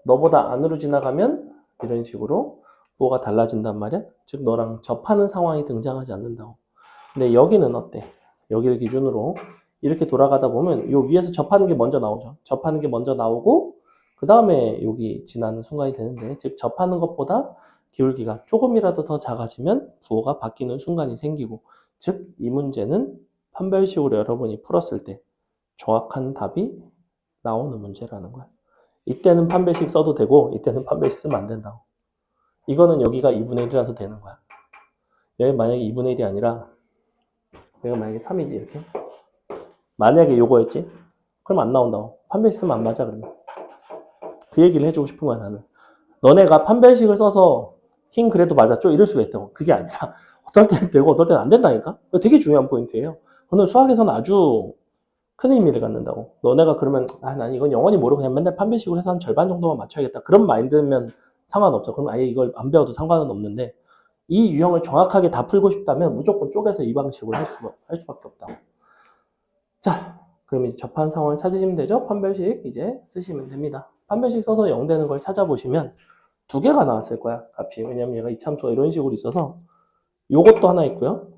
너보다 안으로 지나가면 이런 식으로 뭐가 달라진단 말이야. 즉 너랑 접하는 상황이 등장하지 않는다고. 근데 여기는 어때? 여기를 기준으로 이렇게 돌아가다 보면 요 위에서 접하는 게 먼저 나오죠. 접하는 게 먼저 나오고 그 다음에 여기 지나는 순간이 되는데 즉 접하는 것보다 기울기가 조금이라도 더 작아지면 부호가 바뀌는 순간이 생기고 즉 이 문제는 판별식으로 여러분이 풀었을 때 정확한 답이 나오는 문제라는 거야. 이때는 판별식 써도 되고 이때는 판별식 쓰면 안 된다고. 이거는 여기가 2분의 1이라서 되는 거야. 여기 만약에 2분의 1이 아니라 여기가 만약에 3이지 이렇게. 만약에 요거였지? 그럼 안 나온다고. 판별식 쓰면 안 맞아 그러면. 그 얘기를 해주고 싶은 거야 나는. 너네가 판별식을 써서 흰 그래도 맞았죠? 이럴 수가 있다고. 그게 아니라 어떨 때는 되고 어떨 때는 안 된다니까? 되게 중요한 포인트예요. 오늘 수학에서는 아주 큰 의미를 갖는다고. 너네가 그러면 난 이건 영원히 모르고 그냥 맨날 판별식으로 해서 한 절반 정도만 맞춰야겠다. 그런 마인드면 상관없어. 그럼 아예 이걸 안 배워도 상관은 없는데 이 유형을 정확하게 다 풀고 싶다면 무조건 쪼개서 이 방식으로 할 수밖에 없다. 자, 그럼 이제 접한 상황을 찾으시면 되죠? 판별식 이제 쓰시면 됩니다. 판별식 써서 0 되는 걸 찾아보시면 두 개가 나왔을 거야, 값이. 왜냐면 얘가 이참수가 이런 식으로 있어서 요것도 하나 있고요.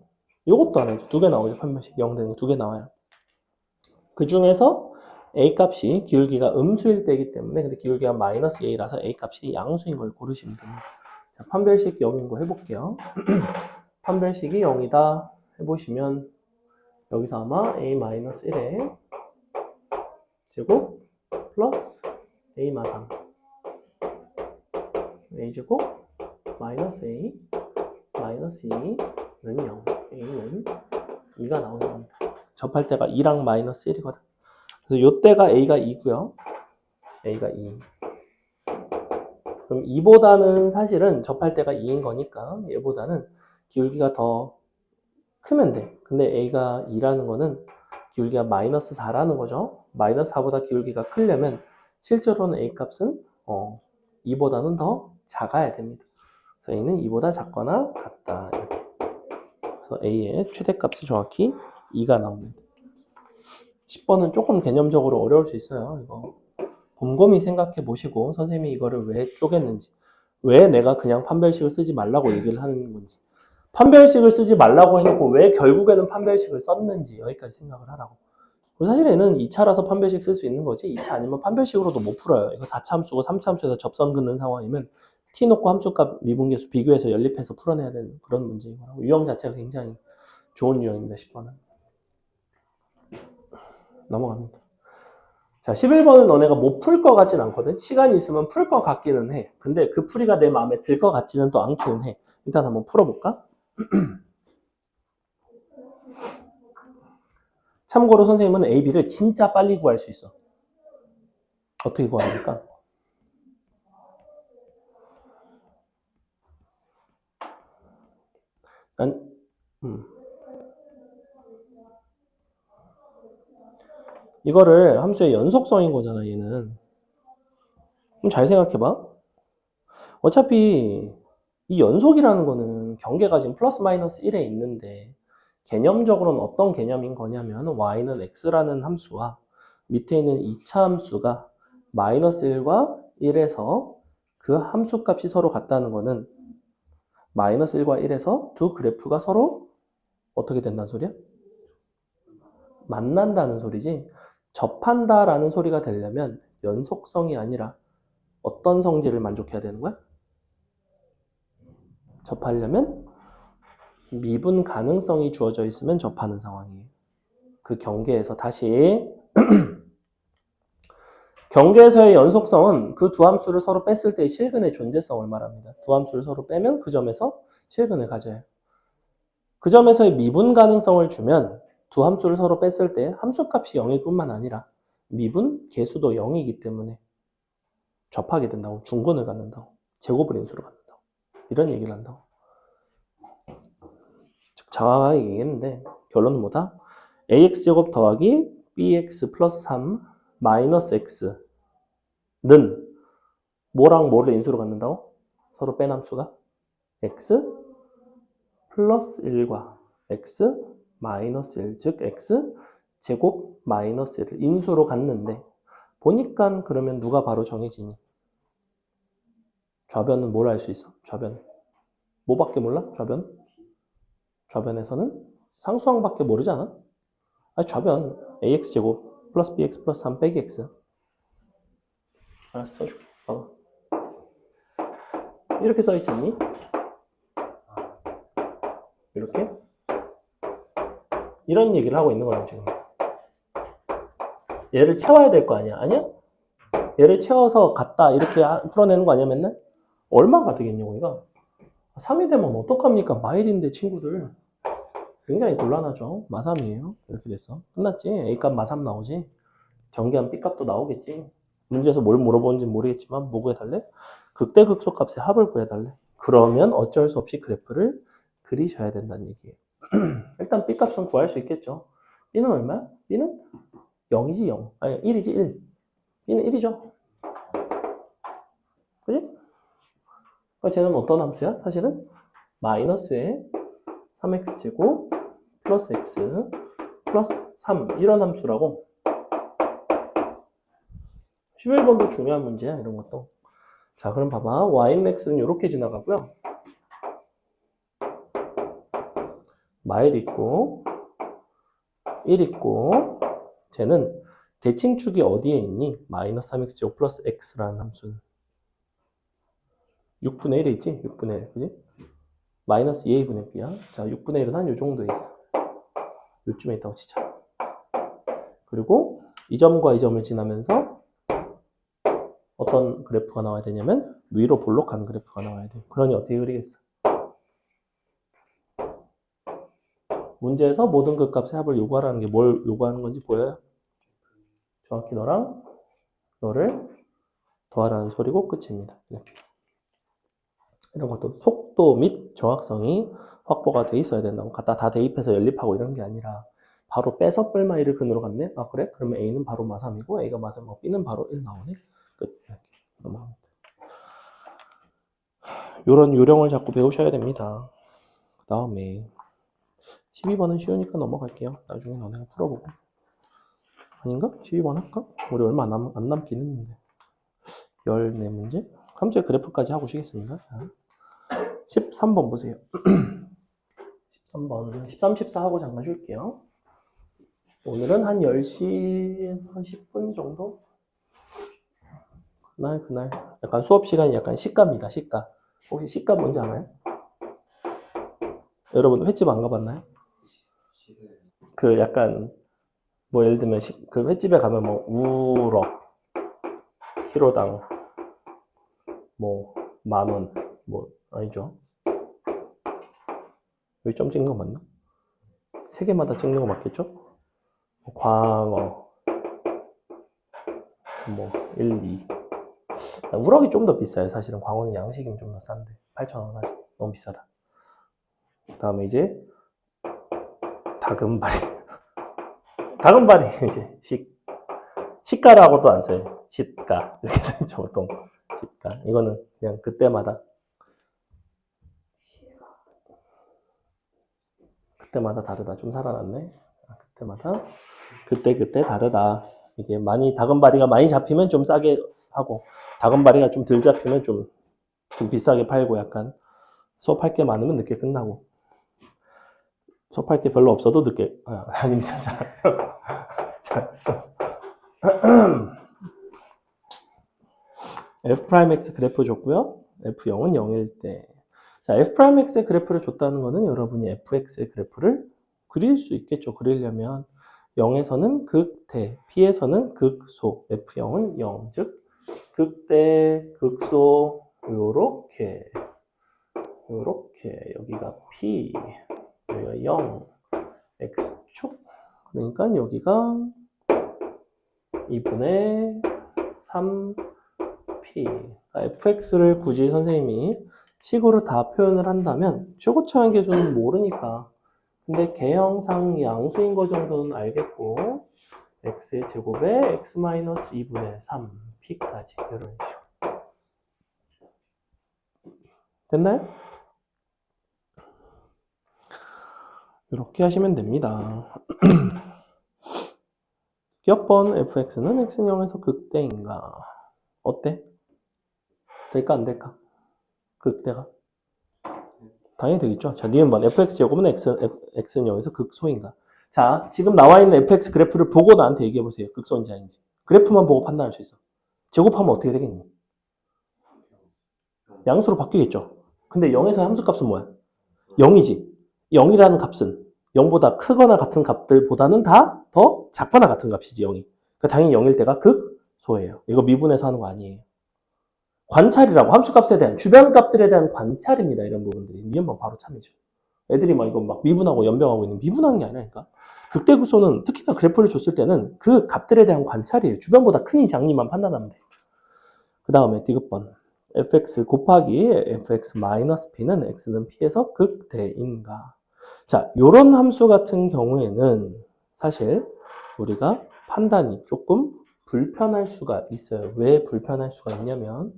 요것도 하나 있죠. 두 개 나오죠, 판별식. 0 되는 거 두 개 나와요. 그 중에서 a 값이 기울기가 음수일 때이기 때문에 근데 기울기가 마이너스 a라서 a 값이 양수인 걸 고르시면 됩니다. 자, 판별식 0인 거 해볼게요. 판별식이 0이다 해보시면 여기서 아마 a-1의 제곱 플러스 a 마상 a제곱 마이너스 a 마이너스 2는 0 a는 2가 나오는 겁니다. 접할 때가 2랑 마이너스 1이거든. 그래서 요때가 a가 2고요. a가 2. 그럼 2보다는 사실은 접할 때가 2인 거니까 얘보다는 기울기가 더 크면 돼. 근데 a가 2라는 거는 기울기가 마이너스 4라는 거죠. 마이너스 4보다 기울기가 크려면 실제로는 a 값은 2보다는 더 작아야 됩니다. 그래서 a는 2보다 작거나 같다. 이렇게. 그래서 a의 최대값이 정확히 2가 나옵니다. 10번은 조금 개념적으로 어려울 수 있어요. 이거 곰곰이 생각해 보시고 선생님이 이거를 왜 쪼갰는지, 왜 내가 그냥 판별식을 쓰지 말라고 얘기를 하는 건지, 판별식을 쓰지 말라고 해놓고 왜 결국에는 판별식을 썼는지 여기까지 생각을 하라고. 사실 얘는 2차라서 판별식 쓸 수 있는 거지 2차 아니면 판별식으로도 못 풀어요. 이거 4차 함수고 3차 함수에서 접선 긋는 상황이면 t 놓고 함수값 미분계수 비교해서 연립해서 풀어내야 되는 그런 문제인 거라고. 유형 자체가 굉장히 좋은 유형입니다. 10번은. 넘어갑니다. 자, 11번은 너네가 못 풀 것 같진 않거든. 시간이 있으면 풀 것 같기는 해. 근데 그 풀이가 내 마음에 들 것 같지는 또 않기는 해. 일단 한번 풀어볼까? 참고로 선생님은 A, B를 진짜 빨리 구할 수 있어. 어떻게 구합니까? 난, 이거를 함수의 연속성인 거잖아, 얘는. 그럼 잘 생각해봐. 어차피 이 연속이라는 거는 경계가 지금 플러스 마이너스 1에 있는데 개념적으로는 어떤 개념인 거냐면 y는 x라는 함수와 밑에 있는 2차 함수가 마이너스 1과 1에서 그 함수 값이 서로 같다는 거는 마이너스 1과 1에서 두 그래프가 서로 어떻게 된다는 소리야? 만난다는 소리지. 접한다라는 소리가 되려면 연속성이 아니라 어떤 성질을 만족해야 되는 거야? 접하려면 미분 가능성이 주어져 있으면 접하는 상황이에요. 그 경계에서 다시 경계에서의 연속성은 그 두 함수를 서로 뺐을 때의 실근의 존재성을 말합니다. 두 함수를 서로 빼면 그 점에서 실근을 가져요. 그 점에서의 미분 가능성을 주면 두 함수를 서로 뺐을 때 함수값이 0일 뿐만 아니라 미분 개수도 0이기 때문에 접하게 된다고, 중근을 갖는다고, 제곱을 인수로 갖는다고, 이런 얘기를 한다고. 정확하게 얘기했는데 결론은 뭐다? ax제곱 더하기 bx 플러스 3 마이너스 x는 뭐랑 뭐를 인수로 갖는다고? 서로 뺀 함수가 x 플러스 1과 x 마이너스 1, 즉 x 제곱 마이너스 1을 인수로 갖는데 보니까 그러면 누가 바로 정해지니? 좌변은 뭘 알 수 있어? 좌변. 뭐밖에 몰라? 좌변? 좌변에서는 상수항밖에 모르지 않아? 아니, 좌변 ax제곱 플러스 bx 플러스 3 빼기 x. 알았어, 써줄게. 봐봐. 이렇게 써있지 않니? 이렇게? 이런 얘기를 하고 있는 거야, 지금. 얘를 채워야 될 거 아니야? 아니야? 얘를 채워서 갔다 이렇게 풀어내는 거 아니야, 맨날? 얼마가 되겠냐고, 이거. 3이 되면 어떡합니까? 마일인데, 친구들. 굉장히 곤란하죠. 마3이에요. 이렇게 됐어. 끝났지? A값 마3 나오지? 정기한 B값도 나오겠지? 문제에서 뭘 물어보는지 모르겠지만 뭐 구해달래? 극대극소값의 합을 구해달래. 그러면 어쩔 수 없이 그래프를 그리셔야 된다는 얘기예요. 일단 B값은 구할 수 있겠죠. B는 얼마야? B는 0이지 0. 아니 1이지 1. B는 1이죠. 그지? 그러니까 쟤는 어떤 함수야? 사실은 마이너스에 3x제곱 플러스 x 플러스 3 이런 함수라고. 11번도 중요한 문제야, 이런 것도. 자, 그럼 봐봐. y는 x는 이렇게 지나가고요. 마일 있고 1 있고 쟤는 대칭축이 어디에 있니? 마이너스 3x제곱 플러스 x라는 함수는 6분의 1에 있지? 6분의 1, 그지? 마이너스 2a분의 b야. 자, 6분의 1은 한 요 정도에 있어. 요쯤에 있다고 치자. 그리고 이 점과 이 점을 지나면서 어떤 그래프가 나와야 되냐면 위로 볼록한 그래프가 나와야 돼. 그러니 어떻게 그리겠어? 문제에서 모든 극값의 합을 요구하라는 게 뭘 요구하는 건지 보여요? 정확히 너랑 너를 더하라는 소리고 끝입니다. 이렇게. 이런 것도 속도 및 정확성이 확보가 돼 있어야 된다고. 갖다 다 대입해서 연립하고 이런 게 아니라 바로 빼서 뿔마이를 근으로 갔네? 아 그래? 그러면 A는 바로 마3이고 A가 마3이고 B는 바로 1 나오네? 끝. 이렇게 넘어갑니다. 요런 요령을 자꾸 배우셔야 됩니다. 그 다음에 12번은 쉬우니까 넘어갈게요. 나중에 너네가 풀어보고. 아닌가? 12번 할까? 우리 얼마 안 남긴 했는데. 14문제? 함수의 그래프까지 하고 쉬겠습니다. 자, 13번 보세요. 13번, 13, 14 하고 잠깐 쉴게요. 오늘은 한 10시에서 10분 정도? 그날. 약간 수업 시간이 약간 시가입니다, 시가. 혹시 시가 뭔지 알아요? 여러분 횟집 안 가봤나요? 그 약간, 뭐 예를 들면 그 횟집에 가면 뭐 우럭, 키로당, 뭐, 10,000원, 뭐, 아니죠. 여기 점 찍는 거 맞나? 세 개마다 찍는 거 맞겠죠? 광어, 뭐, 1, 2. 우럭이 좀 더 비싸요. 사실은 광어는 양식이면 좀 더 싼데. 8,000원 하지. 너무 비싸다. 그 다음에 이제, 다금바리. 다금바리, 이제, 식. 시가라고도 안 써요. 시가. 이렇게 써있죠, 보통. 시가. 이거는 그냥 그때마다 다르다. 좀 살아났네. 그때마다 그때 다르다. 이게 많이 다금바리가 많이 잡히면 좀 싸게 하고 다금바리가 좀 덜 잡히면 좀 비싸게 팔고 약간 수업할 게 많으면 늦게 끝나고 수업할 게 별로 없어도 늦게 아닙니다. 잘했어. f'x 그래프 줬고요. f0은 0일 때. 자, f'x의 그래프를 줬다는 거는 여러분이 fx의 그래프를 그릴 수 있겠죠. 그리려면 0에서는 극대, p에서는 극소, f0은 0, 즉 극대, 극소 요렇게 여기가 p, 여기가 0, x축 그러니까 여기가 2분의 3p fx를 굳이 선생님이 식으로 다 표현을 한다면 최고차항 계수는 모르니까 근데 개형상 양수인 거 정도는 알겠고 x의 제곱에 x-2분의 3p까지 이런 식으로 됐나요? 이렇게 하시면 됩니다. 기억번 fx는 x는 0에서 극대인가? 어때? 될까 안 될까? 극대가? 당연히 되겠죠. 자, 니은번 fx 제곱은 x는 0에서 극소인가? 자, 지금 나와 있는 fx 그래프를 보고 나한테 얘기해 보세요. 극소인지 아닌지. 그래프만 보고 판단할 수 있어. 제곱하면 어떻게 되겠니? 양수로 바뀌겠죠. 근데 0에서 함수값은 뭐야? 0이지. 0이라는 값은 0보다 크거나 같은 값들보다는 다 더 작거나 같은 값이지 0이. 그러니까 당연히 0일 때가 극소예요. 이거 미분해서 하는 거 아니에요. 관찰이라고 함수값에 대한 주변 값들에 대한 관찰입니다. 이런 부분들이 니은번 바로 참이죠. 애들이 막 이거 막 미분하고 연병하고 있는 미분하는 게 아니라니까. 극대극소는 특히나 그래프를 줬을 때는 그 값들에 대한 관찰이에요. 주변보다 크니 작니만 판단하면 돼. 그 다음에 디귿번 fx 곱하기 fx-p는 x는 p에서 극대인가. 자, 요런 함수 같은 경우에는 사실 우리가 판단이 조금 불편할 수가 있어요. 왜 불편할 수가 있냐면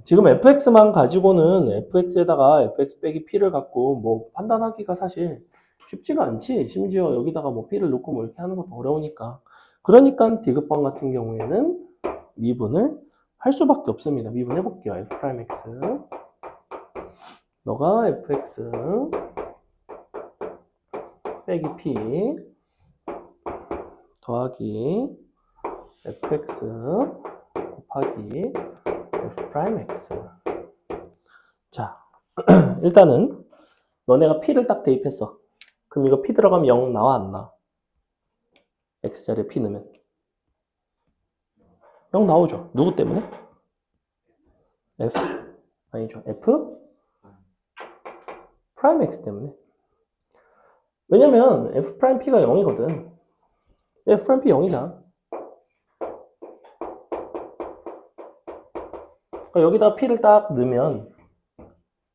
지금 fx만 가지고는 fx에다가 fx 빼기 p를 갖고 뭐 판단하기가 사실 쉽지가 않지. 심지어 여기다가 뭐 p를 넣고 뭐 이렇게 하는 것도 어려우니까. 그러니까 디귿번 같은 경우에는 미분을 할 수밖에 없습니다. 미분 해볼게요. f'x 너가 fx 빼기 p 더하기 fx 곱하기 f'x 자, 일단은 너네가 p를 딱 대입했어. 그럼 이거 p 들어가면 0 나와 안 나? x자리에 p 넣으면 0 나오죠. 누구 때문에? f 아니죠. f 프라임 x 때문에. 왜냐면 f 프라임 p가 0이거든. f 프라임 p 0이잖아. 그러니까 여기다 p를 딱 넣으면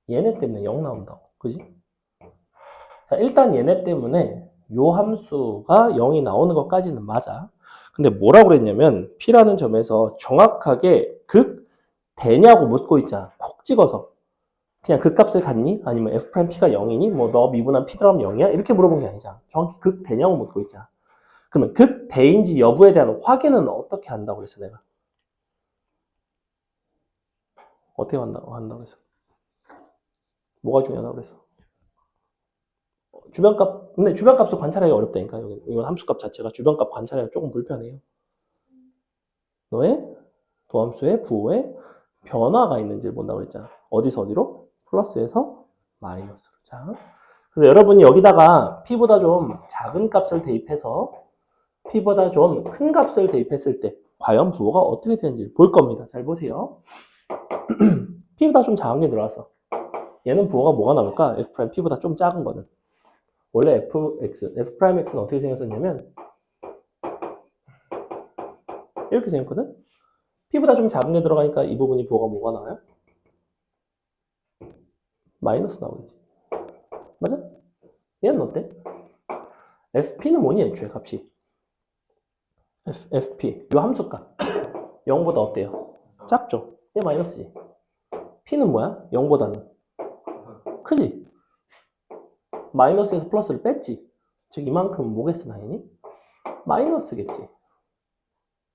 얘네 때문에 0 나온다고. 그지? 자, 일단 얘네 때문에 요 함수가 0이 나오는 것까지는 맞아. 근데 뭐라고 그랬냐면 p라는 점에서 정확하게 극대냐고 묻고 있잖아. 콕 찍어서. 그냥 극값을 갖니? 아니면 f'p가 0이니? 뭐 너 미분한 p 들어가면 0이야? 이렇게 물어본 게 아니잖아. 정확히 극대냐고 묻고 있잖아. 그러면 극대인지 여부에 대한 확인은 어떻게 한다고 그랬어 내가? 어떻게 한다고 그랬어? 뭐가 중요하다고 그랬어? 주변값, 근데 주변값을 관찰하기 어렵다니까. 여기 이건 함수값 자체가 주변값 관찰하기가 조금 불편해요. 너의 도함수의 부호에 변화가 있는지를 본다고 그랬잖아. 어디서 어디로? 플러스에서 마이너스로. 자, 그래서 여러분이 여기다가 p보다 좀 작은 값을 대입해서 p보다 좀 큰 값을 대입했을 때 과연 부호가 어떻게 되는지 볼 겁니다. 잘 보세요. p보다 좀 작은 게 들어왔어. 얘는 부호가 뭐가 나올까? f' p보다 좀 작은 거는. 원래 f'x는 어떻게 생겼었냐면 이렇게 생겼거든? p보다 좀 작은 게 들어가니까 이 부분이 부호가 뭐가 나와요? 마이너스 나오겠지. 맞아? 얘는 어때? fp는 뭐니 애초에 값이? fp 요 함수값 0보다 어때요? 작죠? 얘 마이너스지. p는 뭐야? 0보다는 크지? 마이너스에서 플러스를 뺐지. 즉 이만큼 뭐겠어 당연히? 마이너스겠지.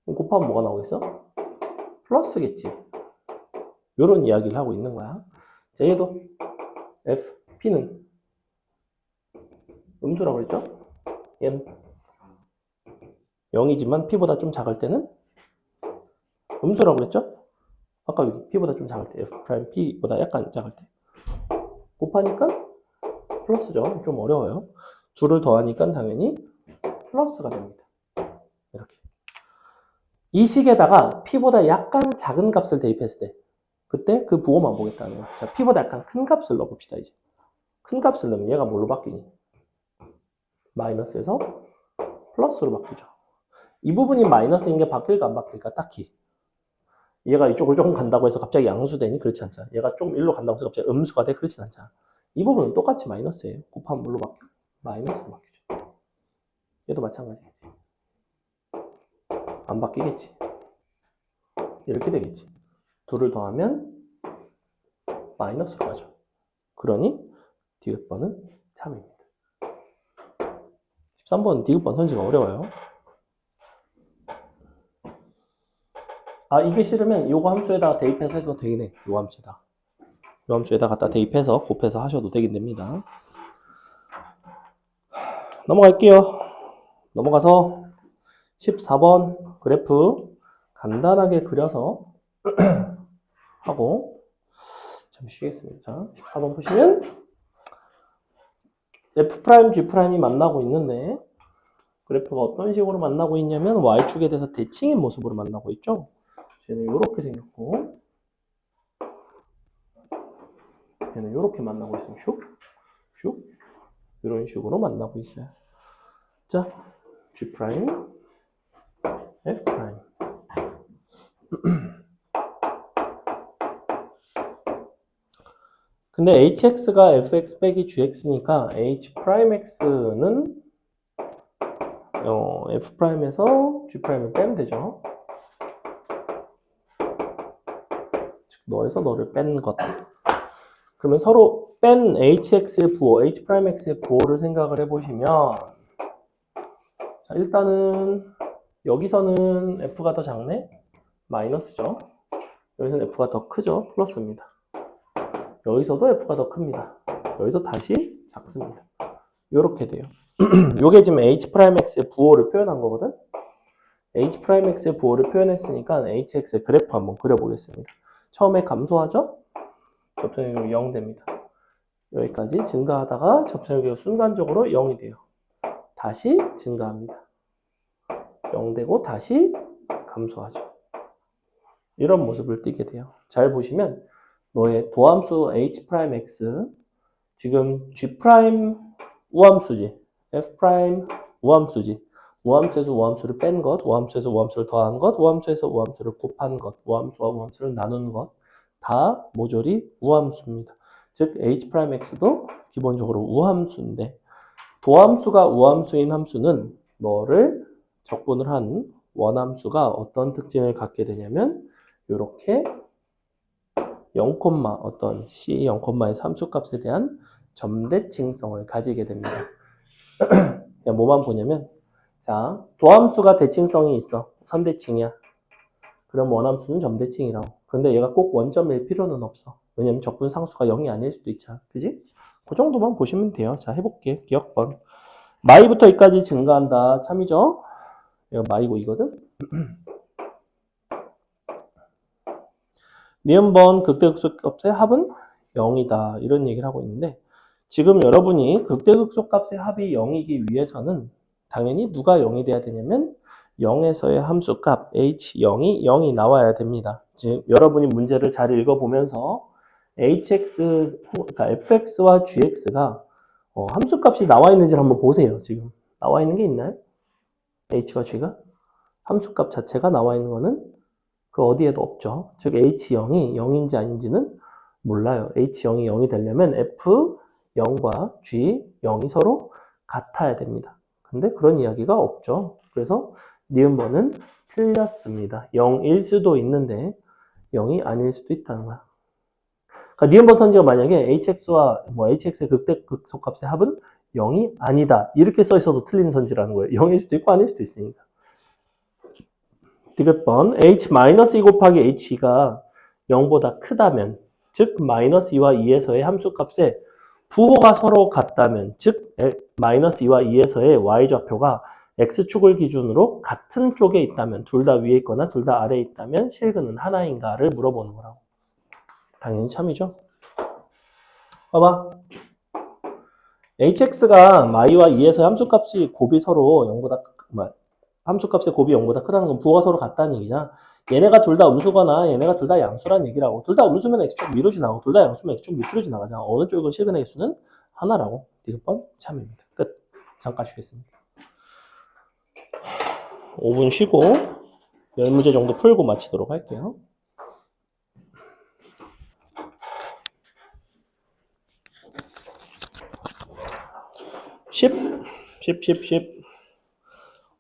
그럼 곱하면 뭐가 나오겠어? 플러스겠지. 요런 이야기를 하고 있는 거야. 자, 얘도 fp는 음수라고 그랬죠? 얘는 0이지만 p보다 좀 작을 때는 음수라고 그랬죠? 아까 여기 p보다 좀 작을 때 f' p보다 약간 작을 때 곱하니까 플러스죠. 좀 어려워요. 둘을 더하니까 당연히 플러스가 됩니다. 이렇게. 이 식에다가 p보다 약간 작은 값을 대입했을 때 그때 그 부호만 보겠다는 거야. 자, p보다 약간 큰 값을 넣어봅시다. 이제 큰 값을 넣으면 얘가 뭘로 바뀌니? 마이너스에서 플러스로 바뀌죠. 이 부분이 마이너스인 게 바뀔까 안 바뀔까? 딱히 얘가 이쪽으로 조금 간다고 해서 갑자기 양수되니? 그렇지 않잖아. 얘가 조금 일로 간다고 해서 갑자기 음수가 돼? 그렇진 않잖아. 이 부분은 똑같이 마이너스예요. 곱하면 뭘로 바뀌어? 마이너스로 바뀌죠. 얘도 마찬가지겠지. 안 바뀌겠지. 이렇게 되겠지. 둘을 더하면 마이너스로 가죠. 그러니 디귿번은 참입니다. 13번 디귿번 선지가 어려워요. 아, 이게 싫으면 요거 함수에다가 대입해서 해도 되긴 해. 요 함수에다. 요 함수에다 갖다 대입해서 곱해서 하셔도 되긴 됩니다. 넘어갈게요. 넘어가서 14번 그래프 간단하게 그려서 하고 잠시 쉬겠습니다. 자, 14번 보시면 F', G'이 만나고 있는데 그래프가 어떤 식으로 만나고 있냐면 Y축에 대해서 대칭인 모습으로 만나고 있죠. 얘는 이렇게 생겼고 얘는 이렇게 만나고 있어요. 슉, 슉 이런 식으로 만나고 있어요. 자, G', F'. 근데 hx가 fx 빼기 gx니까 h'x는 f'에서 g'을 빼면 되죠. 즉 너에서 너를 뺀 것. 그러면 서로 뺀 hx의 부호, h'x의 부호를 생각을 해보시면 자, 일단은 여기서는 f가 더 작네? 마이너스죠. 여기서는 f가 더 크죠? 플러스입니다. 여기서도 f가 더 큽니다. 여기서 다시 작습니다. 이렇게 돼요. 요게 지금 h'x의 부호를 표현한 거거든? h'x의 부호를 표현했으니까 hx의 그래프 한번 그려보겠습니다. 처음에 감소하죠? 접선율이 0 됩니다. 여기까지 증가하다가 접선율이 순간적으로 0이 돼요. 다시 증가합니다. 0 되고 다시 감소하죠. 이런 모습을 띠게 돼요. 잘 보시면 너의 도함수 h'x 지금 g' 우함수지 f' 우함수지 우함수에서 우함수를 뺀 것, 우함수에서 우함수를 더한 것, 우함수에서 우함수를 곱한 것, 우함수와 우함수를 나눈 것 다 모조리 우함수입니다. 즉 h'x도 기본적으로 우함수인데 도함수가 우함수인 함수는 너를 적분을 한 원함수가 어떤 특징을 갖게 되냐면 이렇게 0, 어떤 c 0,의 함수값에 대한 점대칭성을 가지게 됩니다. 그냥 뭐만 보냐면 자, 도함수가 대칭성이 있어. 선대칭이야. 그럼 원함수는 점대칭이라고. 그런데 얘가 꼭 원점일 필요는 없어. 왜냐면 적분 상수가 0이 아닐 수도 있잖아. 그지? 그 정도만 보시면 돼요. 자, 해볼게. 기억번. 마이부터 이까지 증가한다. 참이죠? 얘가 마이고 이거든? 니은번 극대극소값의 합은 0이다. 이런 얘기를 하고 있는데 지금 여러분이 극대극소값의 합이 0이기 위해서는 당연히 누가 0이 돼야 되냐면 0에서의 함수값 h0이 0이 나와야 됩니다. 지금 여러분이 문제를 잘 읽어보면서 hx, 그러니까 fx와 gx가 함수값이 나와 있는지를 한번 보세요. 지금 나와 있는 게 있나요? h와 g가? 함수값 자체가 나와 있는 거는 그 어디에도 없죠. 즉 h0이 0인지 아닌지는 몰라요. h0이 0이 되려면 f0과 g0이 서로 같아야 됩니다. 근데 그런 이야기가 없죠. 그래서 니은번은 틀렸습니다. 0일 수도 있는데 0이 아닐 수도 있다는 거야. 그러니까 니은번 선지가 만약에 hx와 hx의 극소값의 합은 0이 아니다. 이렇게 써 있어도 틀린 선지라는 거예요. 0일 수도 있고 아닐 수도 있으니까. 디귿번 h-2 곱하기 h가 0보다 크다면 즉 마이너스 2와 2에서의 함수값의 부호가 서로 같다면 즉 마이너스 2와 2에서의 y좌표가 x축을 기준으로 같은 쪽에 있다면 둘 다 위에 있거나 둘 다 아래에 있다면 실근은 하나인가를 물어보는 거라고. 당연히 참이죠. 봐봐. hx가 마이와 2에서 함수값이 곱이 서로 0보다 함수값의 곱이 0보다 크다는 건 부호가 서로 같다는 얘기잖아. 얘네가 둘 다 음수거나 얘네가 둘 다 양수라는 얘기라고. 둘 다 음수면 x축 위로 지나가고 둘 다 양수면 x축 밑으로 지나가잖아. 어느 쪽은 실근의 개수는 하나라고. 디귿번 참입니다. 끝. 잠깐 쉬겠습니다. 5분 쉬고 10문제 정도 풀고 마치도록 할게요. 10,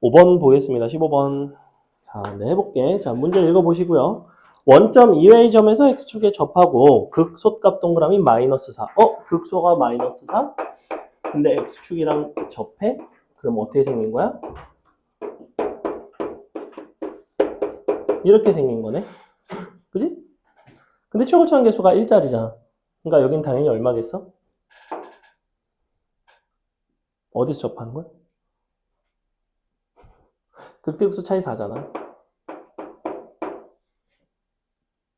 5번 보겠습니다. 15번. 자, 네, 해볼게. 자, 문제 읽어보시고요. 원점 이외의 점에서 x축에 접하고 극소값 동그라미 마이너스 4. 극소가 마이너스 4? 근데 x축이랑 접해? 그럼 어떻게 생긴 거야? 이렇게 생긴 거네. 그지? 근데 최고차원 계수가 1짜리잖아. 그러니까 여긴 당연히 얼마겠어? 어디서 접하는 거야? 극대극소 차이 4잖아.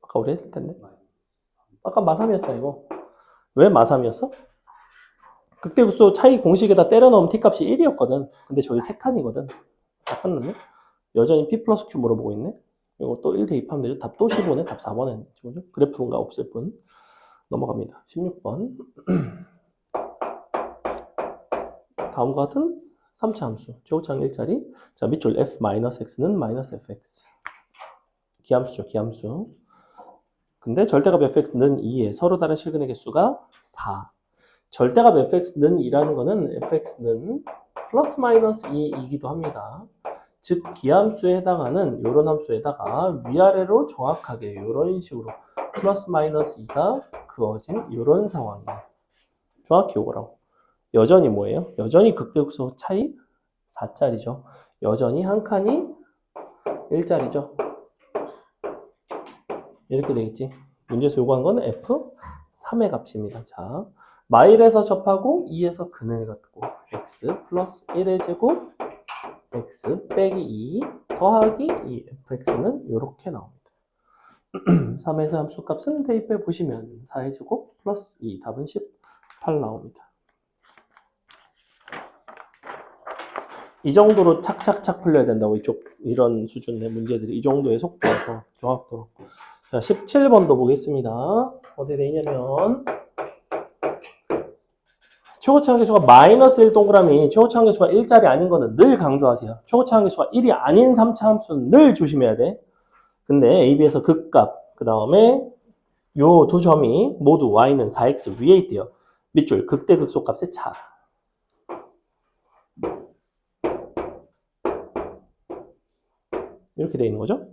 아까 우리 했을 텐데. 아까 마3이었잖아, 이거. 왜 마3이었어? 극대극소 차이 공식에다 때려 넣으면 t값이 1이었거든. 근데 저기 3칸이거든. 다 끝났네? 여전히 p 플러스 q 물어보고 있네? 이거 또 1 대입하면 되죠. 답 또 15네. 답 4번에. 그래프가 없을 뿐. 넘어갑니다. 16번. 다음과 같은 3차 함수. 최고차항 1짜리. 자, 밑줄 f-x는 마이너스 fx. 기함수죠, 기함수. 근데 절대값 fx는 2에 서로 다른 실근의 개수가 4. 절대값 fx는 2라는 거는 fx는 플러스 마이너스 2이기도 합니다. 즉 기함수에 해당하는 이런 함수에다가 위아래로 정확하게 이런 식으로 플러스 마이너스 2가 그어진 이런 상황이에요. 정확히 이거라고. 여전히 뭐예요? 여전히 극대극소 차이 4짜리죠. 여전히 한 칸이 1짜리죠. 이렇게 되겠지. 문제에서 요구한 건 F3의 값입니다. 자, 마일에서 접하고 2에서 근을 갖고 x 플러스 1의 제곱 x 빼기 2 더하기 2 fx는 이렇게 나옵니다. 3에서 함수값은 대입해 보시면 4의 제곱 플러스 2 답은 18 나옵니다. 이 정도로 착착착 풀려야 된다고 이런 수준의 문제들이 이 정도의 속도에서 정확도로. 자, 17번도 보겠습니다. 어디 돼 있냐면 최고차항 계수가 마이너스 1 동그라미 최고차항 계수가 1짜리 아닌 거는 늘 강조하세요. 최고차항 계수가 1이 아닌 3차 함수는 늘 조심해야 돼. 근데 AB에서 극값 그 다음에 요 두 점이 모두 y는 4x 위에 있대요. 밑줄 극대 극소값의 차. 이렇게 돼 있는 거죠.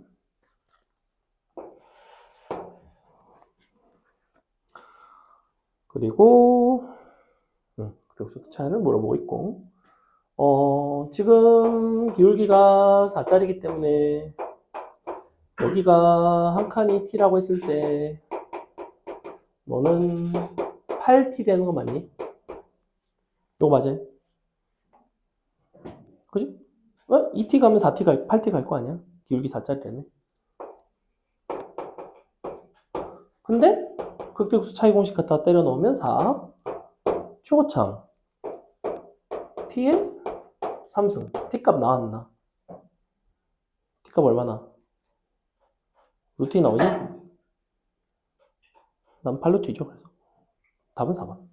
그리고 차이를 물어보고 있고 지금 기울기가 4짜리이기 때문에 여기가 한 칸이 t라고 했을 때 너는 8t 되는 거 맞니? 이거 맞아요? 그지? 2t 가면 4t 8t 갈 거 아니야? 기울기 4짜리라며. 근데 극대극소 차이 공식 갖다 때려 넣으면 4 최고차항 t의 3승 t값 나왔나? t값 얼마나? 루트이 나오지? 난 8루트이죠. 그래서 답은 4번.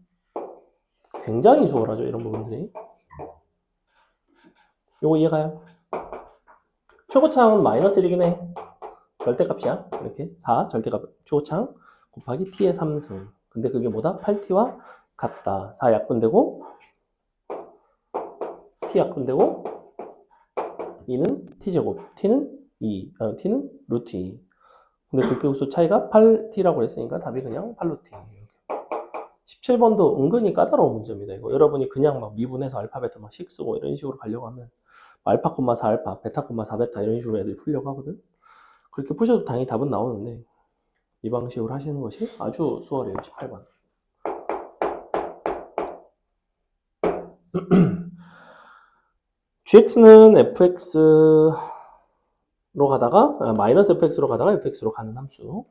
굉장히 수월하죠. 이런 부분들이. 요거 이해가요? 최고차항은 마이너스 1이긴 해. 절대값이야. 이렇게 4 절대값 최고차항 곱하기 t의 3승. 근데 그게 뭐다? 8t와 같다. 4 약분되고 t 약분되고 2는 t제곱, t는 2, t는 루트 2. 근데 극대극소 차이가 8t라고 했으니까 답이 그냥 8루트 2. 17번도 은근히 까다로운 문제입니다. 이거 여러분이 그냥 막 미분해서 알파벳을 막 씩 쓰고 이런 식으로 가려고 하면 알파, 4알파, 베타, 4베타 이런 식으로 애들이 풀려고 하거든. 그렇게 푸셔도 당연히 답은 나오는데 이 방식으로 하시는 것이 아주 수월해요. 18번. gx는 fx로 가다가 마이너스 fx로 가다가 fx로 가는 함수.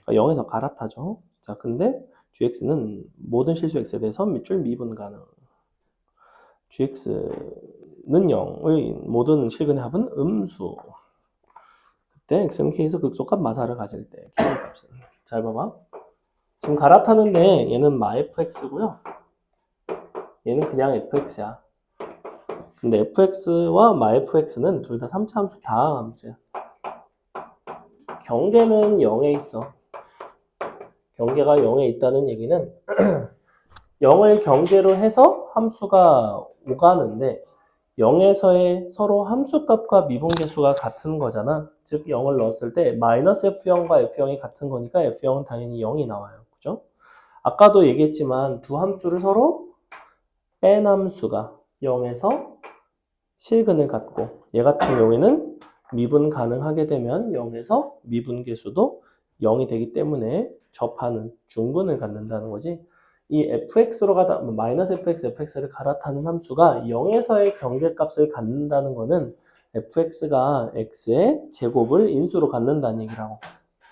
그러니까 0에서 갈아타죠. 자, 근데 gx는 모든 실수 x에 대해서 밑줄 미분 가능. gx는 0의 모든 실근의 합은 음수. 그때 x는 k에서 극소값 마사를 가질 때 k의 값은. 잘 봐봐. 지금 갈아타는데 얘는 fx고요. 얘는 그냥 fx야. 근데 fx와 fx는 둘 다 3차 함수 다항 함수야. 경계는 0에 있어. 경계가 0에 있다는 얘기는 0을 경계로 해서 함수가 오가는데 0에서의 서로 함수값과 미분계수가 같은 거잖아. 즉 0을 넣었을 때 마이너스 f0과 f0이 같은 거니까 f0은 당연히 0이 나와요. 그죠? 아까도 얘기했지만 두 함수를 서로 뺀 함수가 0에서 실근을 갖고 얘 같은 경우에는 미분 가능하게 되면 0에서 미분계수도 0이 되기 때문에 접하는 중근을 갖는다는 거지. 이 fx로 가다 마이너스 fx, fx를 갈아타는 함수가 0에서의 경계값을 갖는다는 거는 fx가 x의 제곱을 인수로 갖는다는 얘기라고.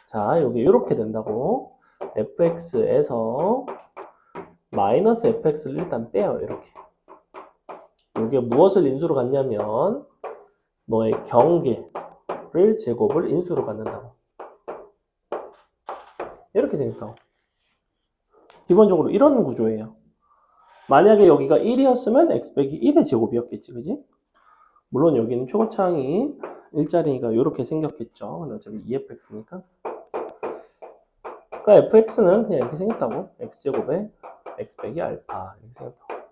자, 여기 이렇게 된다고. fx에서 마이너스 fx를 일단 빼요. 이렇게. 이게 무엇을 인수로 갖냐면 너의 경계를 제곱을 인수로 갖는다고. 이렇게 생겼다고. 기본적으로 이런 구조예요. 만약에 여기가 1이었으면 x 빼기 1의 제곱이었겠지. 그지? 물론 여기는 초고창이 일자리니까 이렇게 생겼겠죠. 근데 어차피 2fx니까. 그러니까 fx는 그냥 이렇게 생겼다고. x제곱에 x 빼기 알파 이렇게 생겼다고.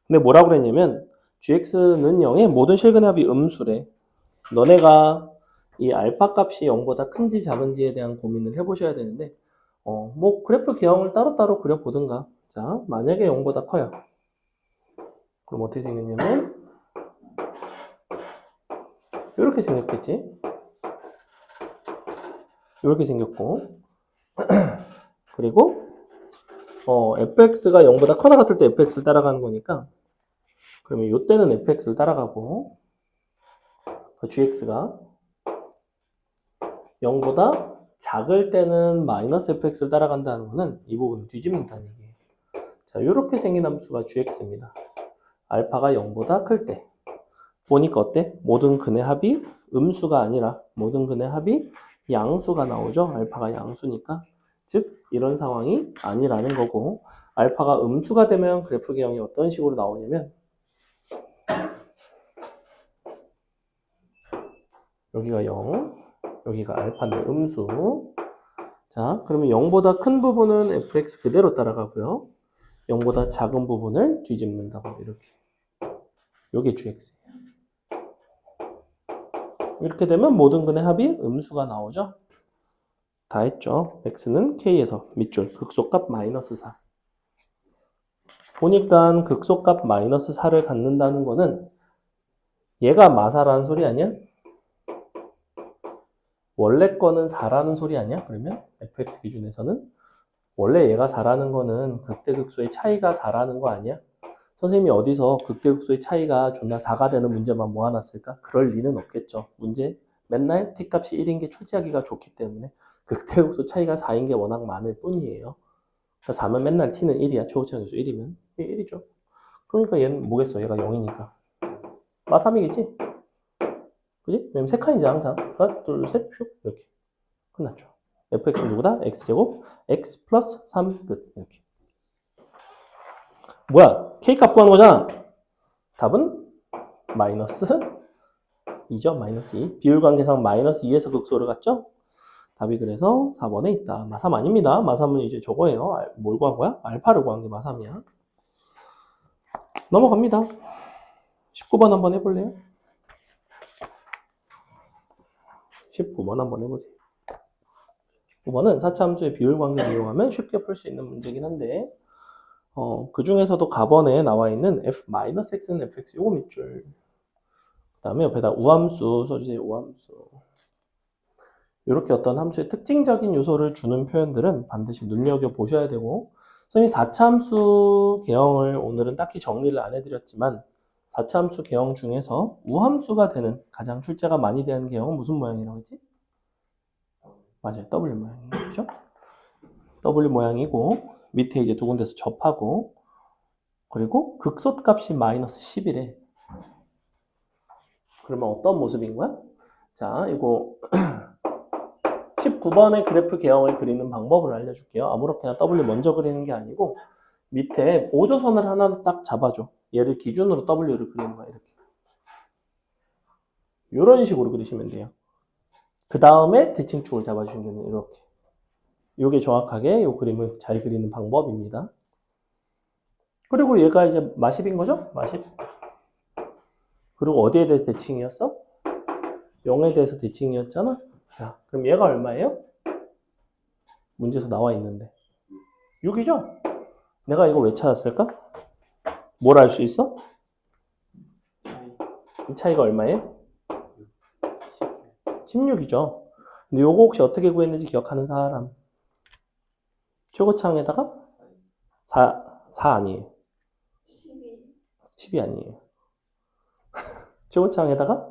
근데 뭐라고 그랬냐면 gx는 0의 모든 실근의 합이 음수래. 너네가 이 알파 값이 0보다 큰지 작은지에 대한 고민을 해보셔야 되는데 뭐 그래프 기형을 따로따로 그려보든가. 자, 만약에 0보다 커요. 그럼 어떻게 생겼냐면 이렇게 생겼겠지. 이렇게 생겼고 그리고 fx가 0보다 커다 같을 때 fx를 따라가는 거니까 그러면 이때는 fx를 따라가고 gx가 0보다 작을 때는 마이너스 fx를 따라간다는 거는 이 부분을 뒤집는다는 얘기예요. 자, 이렇게 생긴 함수가 gx입니다. 알파가 0보다 클 때. 보니까 어때? 모든 근의 합이 음수가 아니라 모든 근의 합이 양수가 나오죠. 알파가 양수니까. 즉 이런 상황이 아니라는 거고 알파가 음수가 되면 그래프 기형이 어떤 식으로 나오냐면 여기가 0, 여기가 알파인데 음수. 자, 그러면 0보다 큰 부분은 fx 그대로 따라가고요. 0보다 작은 부분을 뒤집는다고 이렇게. 요게 gx예요. 이렇게 되면 모든 근의 합이 음수가 나오죠. 다 했죠. x는 k에서 밑줄 극소값 마이너스 4. 보니까 극소값 마이너스 4를 갖는다는 거는 얘가 마사라는 소리 아니야? 원래 거는 4라는 소리 아니야? 그러면 fx 기준에서는 원래 얘가 4라는 거는 극대극소의 차이가 4라는 거 아니야? 선생님이 어디서 극대극소의 차이가 존나 4가 되는 문제만 모아놨을까? 그럴 리는 없겠죠. 문제 맨날 t값이 1인 게 출제하기가 좋기 때문에 극대극소 차이가 4인 게 워낙 많을 뿐이에요. 4면 맨날 t는 1이야. 초고차계수 1이면 1이죠. 그러니까 얘는 뭐겠어? 얘가 0이니까 마3이겠지? 그지? 왜냐면 세 칸이지 항상. 하나, 둘, 셋, 슉 이렇게 끝났죠. fx는 누구다? x제곱 x 플러스 3 끝. 이렇게. 뭐야? k값 구하는 거잖아. 답은 마이너스 2죠. 마이너스 2. 비율관계상 마이너스 2에서 극소를 갔죠? 답이 그래서 4번에 있다. 마3 아닙니다. 마3은 이제 저거예요. 뭘 구한 거야? 알파를 구한 게 마3이야. 넘어갑니다. 19번 한번 해볼래요? 19번 한번 해보세요. 19번은 4차 함수의 비율 관계를 이용하면 쉽게 풀 수 있는 문제긴 한데 그 중에서도 가번에 나와 있는 f-x는 fx 요거 밑줄 그 다음에 옆에다 우함수 써주세요. 우함수 이렇게 어떤 함수의 특징적인 요소를 주는 표현들은 반드시 눈여겨보셔야 되고 선생님이 4차 함수 개형을 오늘은 딱히 정리를 안 해드렸지만 4차 함수 개형 중에서 우함수가 되는 가장 출제가 많이 되는 개형은 무슨 모양이라고 했지? 맞아요. W 모양이에요. 그죠? W 모양이고 밑에 이제 두 군데서 접하고 그리고 극소값이 마이너스 10이래. 그러면 어떤 모습인 거야? 자, 이거 19번의 그래프 개형을 그리는 방법을 알려줄게요. 아무렇게나 W 먼저 그리는 게 아니고 밑에 보조선을 하나 딱 잡아줘. 얘를 기준으로 W를 그리는 거야. 이렇게. 이런 식으로 그리시면 돼요. 그 다음에 대칭축을 잡아주시면 이렇게. 이게 정확하게 이 그림을 잘 그리는 방법입니다. 그리고 얘가 이제 마십인 거죠? 마십. 그리고 어디에 대해서 대칭이었어? 0에 대해서 대칭이었잖아? 자, 그럼 얘가 얼마예요? 문제에서 나와 있는데. 6이죠? 내가 이거 왜 찾았을까? 뭘 알 수 있어? 이 차이가 얼마예요? 16이죠. 근데 요거 혹시 어떻게 구했는지 기억하는 사람? 최고창에다가 4 아니에요. 10이 아니에요. 최고창에다가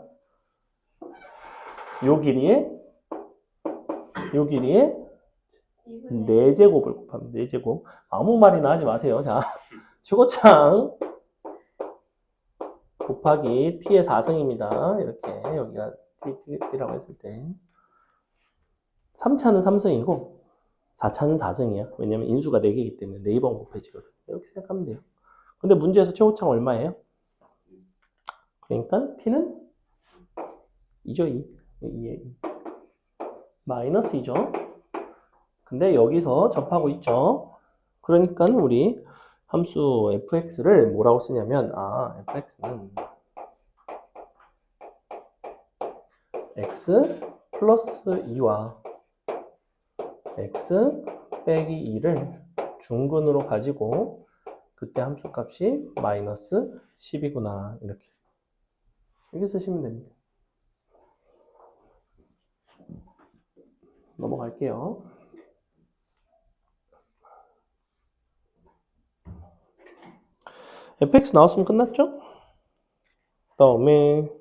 요 길이에 4제곱을 곱합니다. 4제곱. 아무 말이나 하지 마세요. 자, 최고창 곱하기 t의 4승입니다. 이렇게 여기가 t라고 했을 때 3차는 3승이고 4차는 4승이야. 왜냐면 인수가 4개이기 때문에 4번 곱해지거든. 이렇게 생각하면 돼요. 근데 문제에서 최고창 얼마예요? 그러니까 t는 2죠. 2에 2. 마이너스 2죠. 근데 여기서 접하고 있죠. 그러니까 우리 함수 fx를 뭐라고 쓰냐면 fx는 x 플러스 2와 x 빼기 2를 중근으로 가지고 그때 함수값이 마이너스 10이구나 이렇게 쓰시면 됩니다. 넘어갈게요. fx 나왔으면 끝났죠? 그 다음에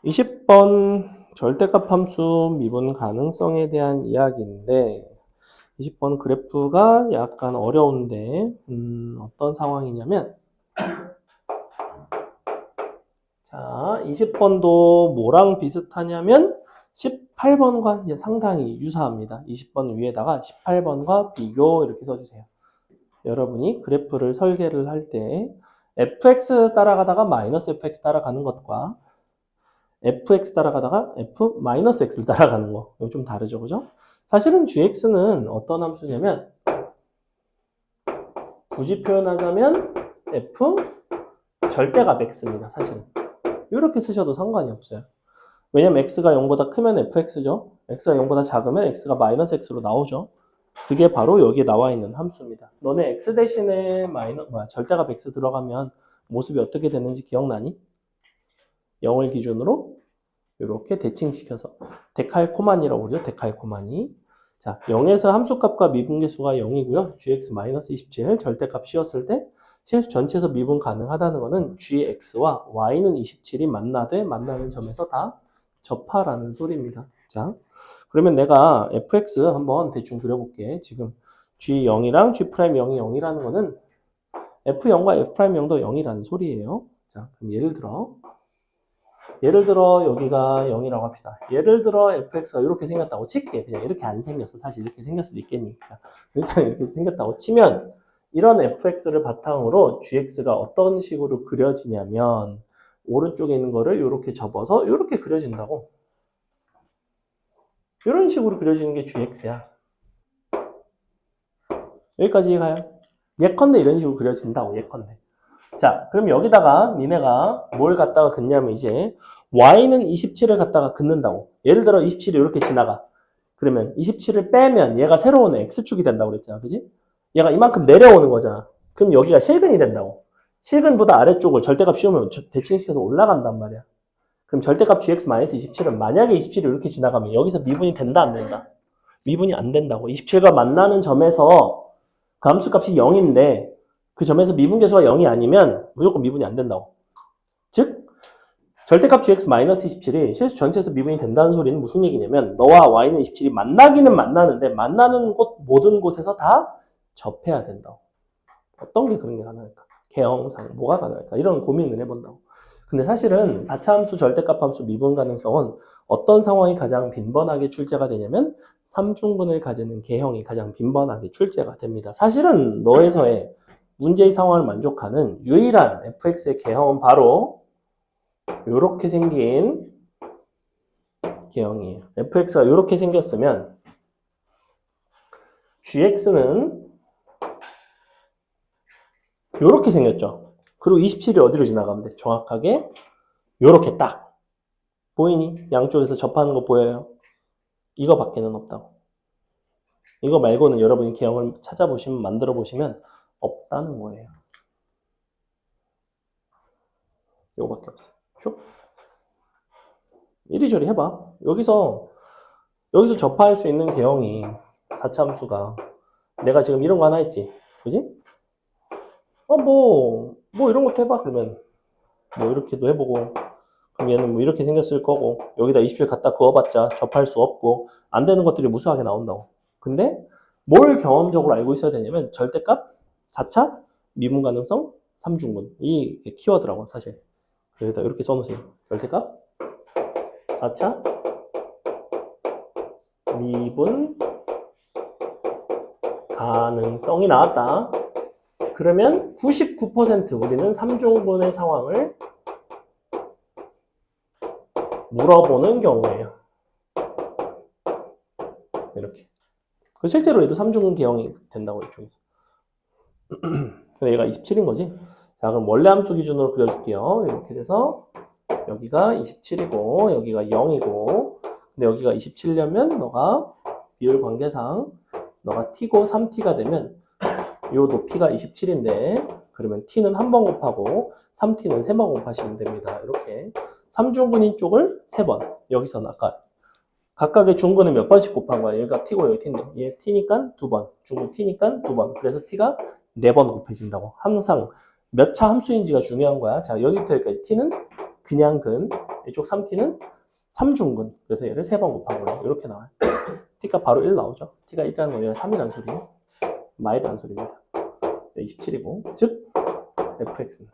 20번 절대값 함수 미분 가능성에 대한 이야기인데 20번 그래프가 약간 어려운데 어떤 상황이냐면 자 20번도 뭐랑 비슷하냐면 18번과 상당히 유사합니다. 20번 위에다가 18번과 비교 이렇게 써주세요. 여러분이 그래프를 설계를 할 때 fx 따라가다가 마이너스 fx 따라가는 것과 fx 따라가다가 f-x를 따라가는 거 이거 좀 다르죠, 그죠? 사실은 gx는 어떤 함수냐면 굳이 표현하자면 f 절대값 x입니다, 사실은. 이렇게 쓰셔도 상관이 없어요. 왜냐면 x가 0보다 크면 fx죠. x가 0보다 작으면 x가 마이너스 x로 나오죠. 그게 바로 여기에 나와 있는 함수입니다. 너네 x 대신에 절대값 x 들어가면 모습이 어떻게 되는지 기억나니? 0을 기준으로 이렇게 대칭시켜서 데칼코마니라고 그러죠. 데칼코마니. 자, 0에서 함수값과 미분계수가 0이고요. gx-27 절대값 씌웠을 때 실수 전체에서 미분 가능하다는 것은 gx와 y는 27이 만나는 점에서 다 접하라는 소리입니다. 자, 그러면 내가 fx 한번 대충 그려볼게. 지금 g0이랑 g'0이 0이라는 거는 f0과 f'0도 0이라는 소리예요. 자, 그럼 예를 들어 여기가 0이라고 합시다. 예를 들어 fx가 이렇게 생겼다고 칠게. 그냥 이렇게 안 생겼어. 사실 이렇게 생길 수도 있겠니까. 일단 이렇게 생겼다고 치면 이런 fx를 바탕으로 gx가 어떤 식으로 그려지냐면 오른쪽에 있는 거를 이렇게 접어서 이렇게 그려진다고. 이런 식으로 그려지는 게 gx야. 여기까지 가요. 예컨대 이런 식으로 그려진다고. 예컨대. 자, 그럼 여기다가 니네가 뭘 갖다가 긋냐면 이제 y는 27을 갖다가 긋는다고. 예를 들어 27이 이렇게 지나가. 그러면 27을 빼면 얘가 새로운 x축이 된다고 그랬잖아. 그지? 얘가 이만큼 내려오는 거잖아. 그럼 여기가 실근이 된다고. 실근보다 아래쪽을 절대값 씌우면 대칭시켜서 올라간단 말이야. 그럼 절대값 gx-27은 만약에 27이 이렇게 지나가면 여기서 미분이 된다 안 된다? 미분이 안 된다고. 27과 만나는 점에서 그 함수값이 0인데 그 점에서 미분계수가 0이 아니면 무조건 미분이 안 된다고. 즉 절대값 gx-27이 실수 전체에서 미분이 된다는 소리는 무슨 얘기냐면 너와 y는 27이 만나기는 만나는데 만나는 곳 모든 곳에서 다 접해야 된다고. 어떤 게 그런 게 가능할까? 개형상 뭐가 가능할까? 이런 고민을 해본다고. 근데 사실은 4차 함수, 절대값 함수, 미분 가능성은 어떤 상황이 가장 빈번하게 출제가 되냐면 3중분을 가지는 개형이 가장 빈번하게 출제가 됩니다. 사실은 너에서의 문제의 상황을 만족하는 유일한 fx의 개형은 바로 이렇게 생긴 개형이에요. fx가 이렇게 생겼으면 gx는 이렇게 생겼죠. 그리고 27이 어디로 지나가면 돼? 정확하게 이렇게 딱 보이니? 양쪽에서 접하는 거 보여요? 이거밖에는 없다고. 이거 말고는 여러분이 개형을 찾아보시면 만들어 보시면 없다는 거예요. 이거밖에 없어요. 쭉 이리저리 해봐. 여기서 접할 수 있는 개형이 4차 함수가 내가 지금 이런 거 하나 했지, 그지? 뭐 이런 것도 해봐. 그러면 뭐 이렇게도 해보고, 그럼 얘는 뭐 이렇게 생겼을 거고, 여기다 20줄 갖다 그어봤자 접할 수 없고, 안 되는 것들이 무수하게 나온다고. 근데 뭘 경험적으로 알고 있어야 되냐면 절대값, 4차, 미분 가능성, 3중분. 이 키워드라고 사실. 여기다 이렇게 써놓으세요. 절대값, 4차, 미분 가능성이 나왔다. 그러면 99% 우리는 3중분의 상황을 물어보는 경우예요. 이렇게. 실제로 얘도 3중분 개형이 된다고 이쪽에서. 그래서 얘가 27인 거지. 자, 그럼 원래 함수 기준으로 그려줄게요. 이렇게 돼서 여기가 27이고 여기가 0이고, 근데 여기가 27려면 너가 비율 관계상 너가 t고 3t가 되면 요 높이가 27인데 그러면 t는 한 번 곱하고 3t는 3번 곱하시면 됩니다. 이렇게 3중근인 쪽을 3번, 여기서는 아까 각각의 중근은 몇 번씩 곱한 거야. 여기가 t고 여기 t인데 얘 t니까 2번, 중근 t니까 2번, 그래서 t가 4번 곱해진다고. 항상 몇 차 함수인지가 중요한 거야. 자, 여기부터 여기까지 t는 그냥 근, 이쪽 3t는 3중근, 그래서 얘를 3번 곱한 거예요. 이렇게 나와요. t가 바로 1 나오죠. t가 1이라는 건 얘가 3이라는 소리예요. 마이라는 소리입니다. 27이고, 즉 fx는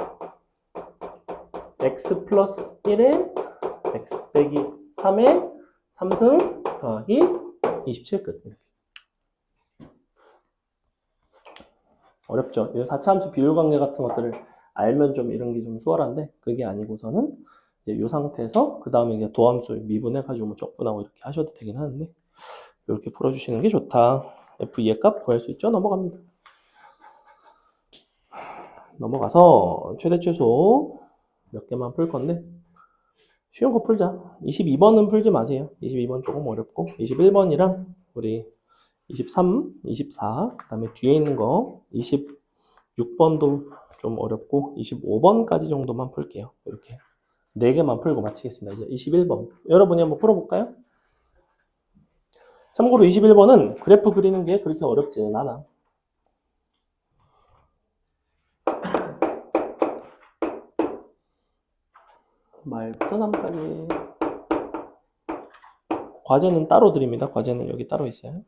x 플러스 1에 x 빼기 3에 3승 더하기 27 끝. 이렇게. 어렵죠? 4차 함수 비율 관계 같은 것들을 알면 좀 이런 게 좀 수월한데 그게 아니고서는 이제 이 상태에서 그 다음에 이제 도함수 미분해가지고 뭐 적분하고 이렇게 하셔도 되긴 하는데 이렇게 풀어주시는 게 좋다. f2의 값 구할 수 있죠? 넘어갑니다. 넘어가서 최대 최소 몇 개만 풀 건데 쉬운 거 풀자. 22번은 풀지 마세요. 22번 조금 어렵고 21번이랑 우리 23, 24, 그 다음에 뒤에 있는 거 26번도 좀 어렵고 25번까지 정도만 풀게요. 이렇게 4개만 풀고 마치겠습니다. 이제 21번 여러분이 한번 풀어볼까요? 참고로 21번은 그래프 그리는 게 그렇게 어렵지는 않아. 말부터 3까지. 과제는 따로 드립니다. 과제는 여기 따로 있어요.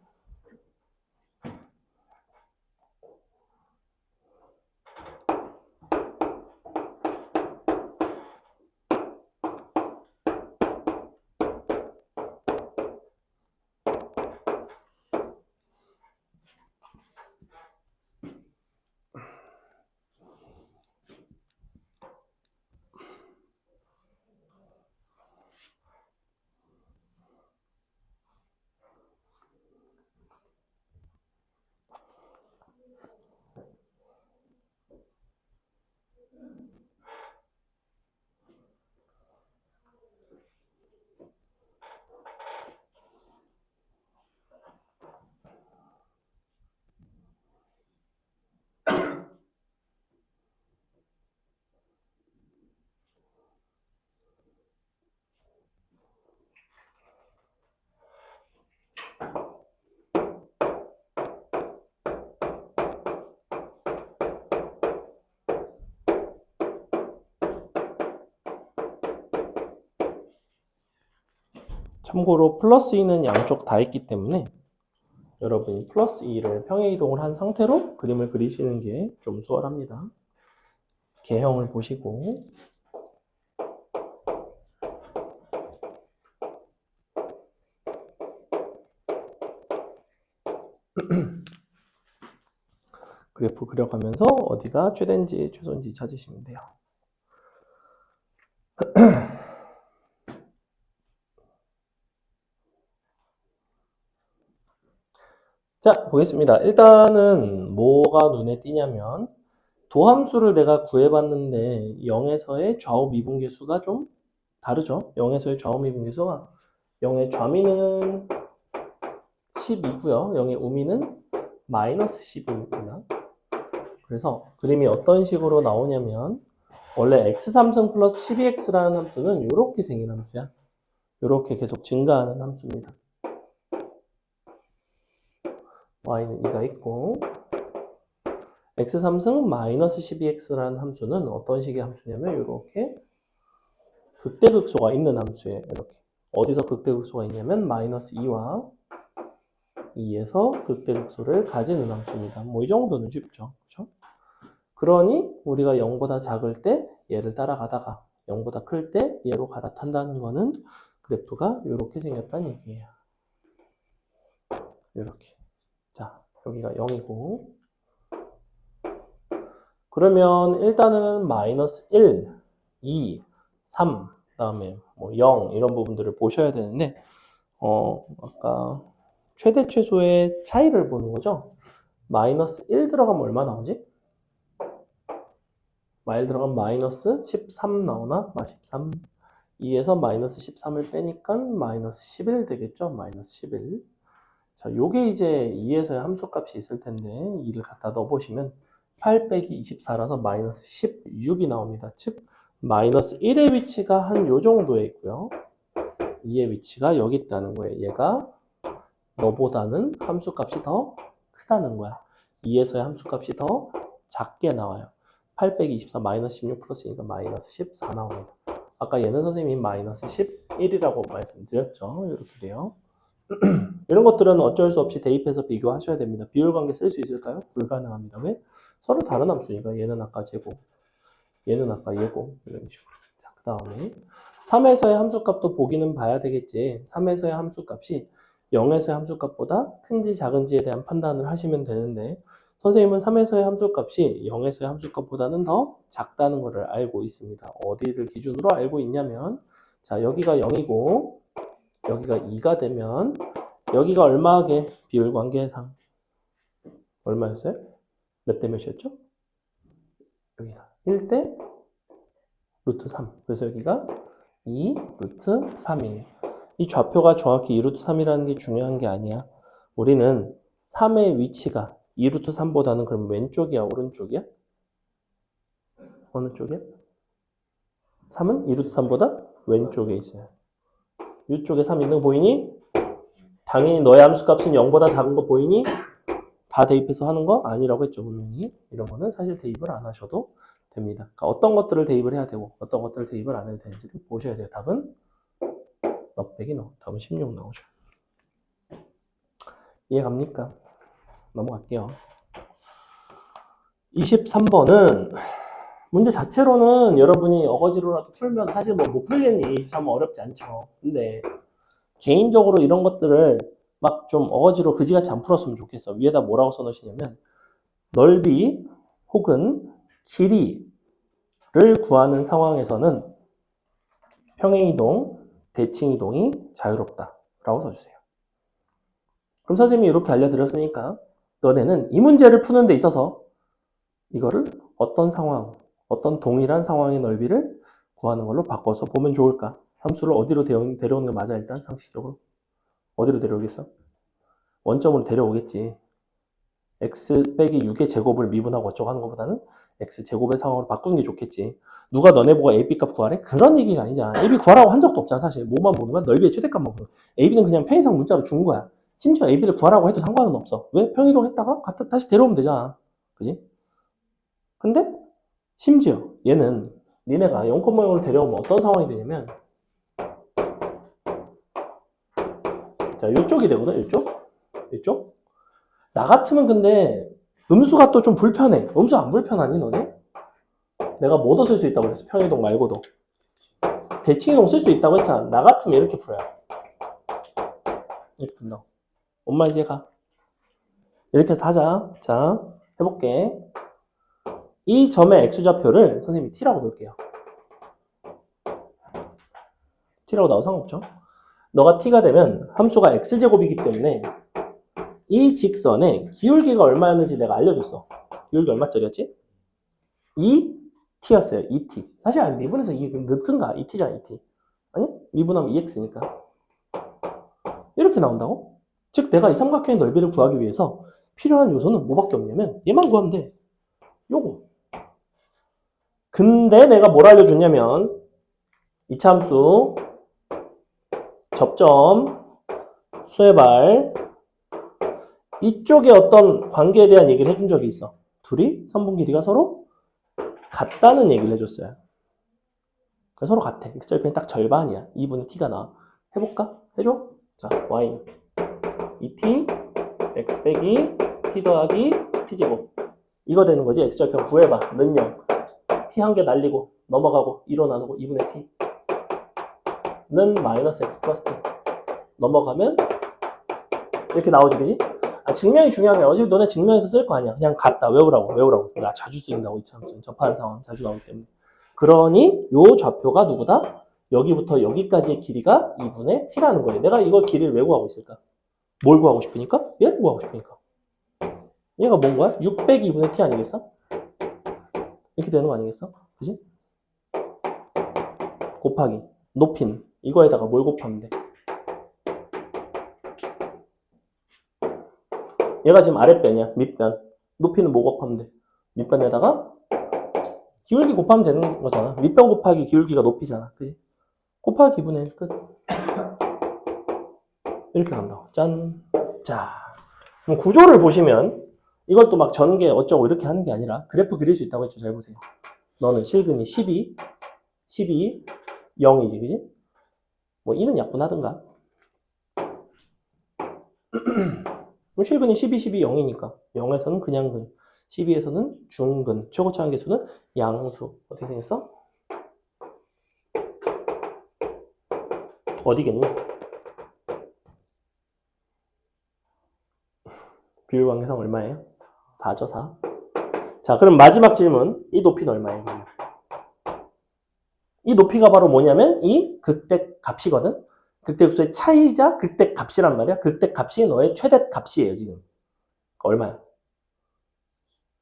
참고로 플러스 2는 양쪽 다 있기 때문에 여러분이 플러스 2를 평행이동을 한 상태로 그림을 그리시는 게 좀 수월합니다. 개형을 보시고 그래프 그려가면서 어디가 최대인지 최소인지 찾으시면 돼요. 자, 보겠습니다. 일단은 뭐가 눈에 띄냐면 도함수를 내가 구해봤는데 0에서의 좌우 미분계수가 좀 다르죠. 0에서의 좌우 미분계수가 0의 좌미는 10이고요. 0의 우미는 마이너스 10입니다. 그래서 그림이 어떤 식으로 나오냐면 원래 x3승 플러스 12x라는 함수는 이렇게 생긴 함수야. 이렇게 계속 증가하는 함수입니다. y는 2가 있고 x3승 마이너스 12x라는 함수는 어떤 식의 함수냐면 이렇게 극대극소가 있는 함수예요. 이렇게 어디서 극대극소가 있냐면 마이너스 2와 2에서 극대극소를 가지는 함수입니다. 뭐 이 정도는 쉽죠. 그렇죠? 그러니 우리가 0보다 작을 때 얘를 따라가다가 0보다 클 때 얘로 갈아탄다는 거는 그래프가 이렇게 생겼다는 얘기예요. 이렇게. 자, 여기가 0이고 그러면 일단은 마이너스 1, 2, 3, 그다음에 뭐 0 이런 부분들을 보셔야 되는데 아까 최대 최소의 차이를 보는 거죠. 마이너스 1 들어가면 얼마 나오지? 마일 들어가면 마이너스 13 나오나? 13. 2에서 마이너스 13을 빼니까 마이너스 11 되겠죠? 마이너스 11. 자, 요게 이제 2에서의 함수값이 있을 텐데 2를 갖다 넣어보시면 8 빼기 24라서 마이너스 16이 나옵니다. 즉 마이너스 1의 위치가 한 요 정도에 있고요. 2의 위치가 여기 있다는 거예요. 얘가 너보다는 함수값이 더 크다는 거야. 2에서의 함수값이 더 작게 나와요. 8 빼기 24 마이너스 16 플러스니까 마이너스 14 나옵니다. 아까 얘는 선생님이 마이너스 11이라고 말씀드렸죠. 이렇게 돼요. 이런 것들은 어쩔 수 없이 대입해서 비교하셔야 됩니다. 비율 관계 쓸 수 있을까요? 불가능합니다. 왜? 서로 다른 함수니까 얘는 아까 제곱, 얘는 아까 예곱 이런 식으로. 자, 그 다음에 3에서의 함수값도 보기는 봐야 되겠지. 3에서의 함수값이 0에서의 함수값보다 큰지 작은지에 대한 판단을 하시면 되는데 선생님은 3에서의 함수값이 0에서의 함수값보다는 더 작다는 것을 알고 있습니다. 어디를 기준으로 알고 있냐면 자, 여기가 0이고 여기가 2가 되면 여기가 얼마하게 비율 관계상 얼마였어요? 몇 대 몇이었죠? 여기가 1대 루트 3. 그래서 여기가 2 루트 3이에요. 이 좌표가 정확히 2 루트 3이라는 게 중요한 게 아니야. 우리는 3의 위치가 2 루트 3보다는 그럼 왼쪽이야, 오른쪽이야? 어느 쪽이야? 3은 2 루트 3보다 왼쪽에 있어요. 이쪽에 3 있는 거 보이니? 당연히 너의 함수값은 0보다 작은 거 보이니? 다 대입해서 하는 거 아니라고 했죠, 분명히. 이런 거는 사실 대입을 안 하셔도 됩니다. 그러니까 어떤 것들을 대입을 해야 되고 어떤 것들을 대입을 안 해도 되는지를 보셔야 돼요. 답은 너 빼기 너. 답은 16 나오죠. 이해 갑니까? 넘어갈게요. 23번은 문제 자체로는 여러분이 어거지로라도 풀면 사실 뭐 못 풀겠니? 참 어렵지 않죠. 근데 개인적으로 이런 것들을 막 좀 어거지로 그지같이 안 풀었으면 좋겠어. 위에다 뭐라고 써놓으시냐면 넓이 혹은 길이를 구하는 상황에서는 평행이동, 대칭이동이 자유롭다 라고 써주세요. 그럼 선생님이 이렇게 알려드렸으니까 너네는 이 문제를 푸는 데 있어서 이거를 어떤 상황, 어떤 동일한 상황의 넓이를 구하는 걸로 바꿔서 보면 좋을까? 함수를 어디로 데려오는 게 맞아 일단 상식적으로? 어디로 데려오겠어? 원점으로 데려오겠지. x 빼기 6의 제곱을 미분하고 어쩌고 하는 것보다는 x 제곱의 상황으로 바꾸는 게 좋겠지. 누가 너네 보고 a, b 값 구하래? 그런 얘기가 아니잖아. a, b 구하라고 한 적도 없잖아 사실. 뭐만 보는 거야? 넓이의 최대값만 보는 거야. a, b는 그냥 편의상 문자로 준 거야. 심지어 a, b를 구하라고 해도 상관은 없어. 왜? 평이동 했다가 다시 데려오면 되잖아. 그지? 근데 심지어 얘는 니네가 0,0을 데려오면 어떤 상황이 되냐면 자, 이쪽이 되거든, 이쪽. 나 같으면 근데 음수가 또 좀 불편해. 음수 안 불편하니, 너네? 내가 뭐도 쓸 수 있다고 그랬어, 평이동 말고도. 대칭이동 쓸 수 있다고 했잖아. 나 같으면 이렇게 풀어요. 이렇게 푼다고. 엄마 이제 가. 이렇게 해서 하자. 자, 해볼게. 이 점의 x좌표를 선생님이 t라고 놓을게요. t라고 나와도 상관없죠. 너가 t가 되면 함수가 x제곱이기 때문에 이 직선의 기울기가 얼마였는지 내가 알려줬어. 기울기 얼마짜리였지? 2t였어요. 2t. 사실 아니, 미분에서 이게 늦든가 2t잖아. 2t. 아니? 미분하면 2x니까. 이렇게 나온다고? 즉 내가 이 삼각형의 넓이를 구하기 위해서 필요한 요소는 뭐밖에 없냐면 얘만 구하면 돼. 요거. 근데 내가 뭘 알려줬냐면 이차함수, 접점, 수의 이쪽에 어떤 관계에 대한 얘기를 해준 적이 있어. 둘이 선분 길이가 서로 같다는 얘기를 해줬어요. 서로 같아. x절편이 딱 절반이야. 2분의 t가 나와. 해볼까? 해줘? 자, y 2t x 빼기 t 더하기 t제곱. 이거 되는 거지. x절편 구해봐. 는 0. t 한 개 날리고 넘어가고 2로 나누고 2분의 t는 마이너스 x 플러스 t. 넘어가면 이렇게 나오지, 그지? 아, 증명이 중요한 게 어차피 너네 증명에서 쓸 거 아니야. 그냥 같다. 외우라고. 나 자주 쓰인다고, 이 참수. 접하는 상황 자주 나오기 때문에. 그러니 요 좌표가 누구다? 여기부터 여기까지의 길이가 2분의 t라는 거예요. 내가 이걸 길이를 왜 구하고 있을까? 뭘 구하고 싶으니까? 얘를 구하고 싶으니까. 얘가 뭔 거야? 6 빼기 2분의 t 아니겠어? 이렇게 되는 거 아니겠어? 그지? 곱하기 높이는 이거에다가 뭘 곱하면 돼? 얘가 지금 아랫변이야. 밑변. 높이는 뭐 곱하면 돼? 밑변에다가 기울기 곱하면 되는 거잖아. 밑변 곱하기 기울기가 높이잖아. 그지? 곱하기 2분의 1 끝. 이렇게 간다고. 짠. 자, 그럼 구조를 보시면 이걸 또 막 전개 어쩌고 이렇게 하는 게 아니라 그래프 그릴 수 있다고 했죠. 잘 보세요. 너는 실근이 12, 0이지, 그지? 뭐 2는 약분하든가. 실근이 12, 0이니까 0에서는 그냥 근, 12에서는 중근, 최고차항 계수는 양수. 어떻게 생겼어? 어디겠니? 비율관계상 얼마예요? 4죠, 4. 자, 그럼 마지막 질문. 이 높이는 얼마예요? 이 높이가 바로 뭐냐면 이 극대 값이거든. 극대 극소의 차이자 극대 값이란 말이야. 극대 값이 너의 최대 값이에요, 지금. 얼마야?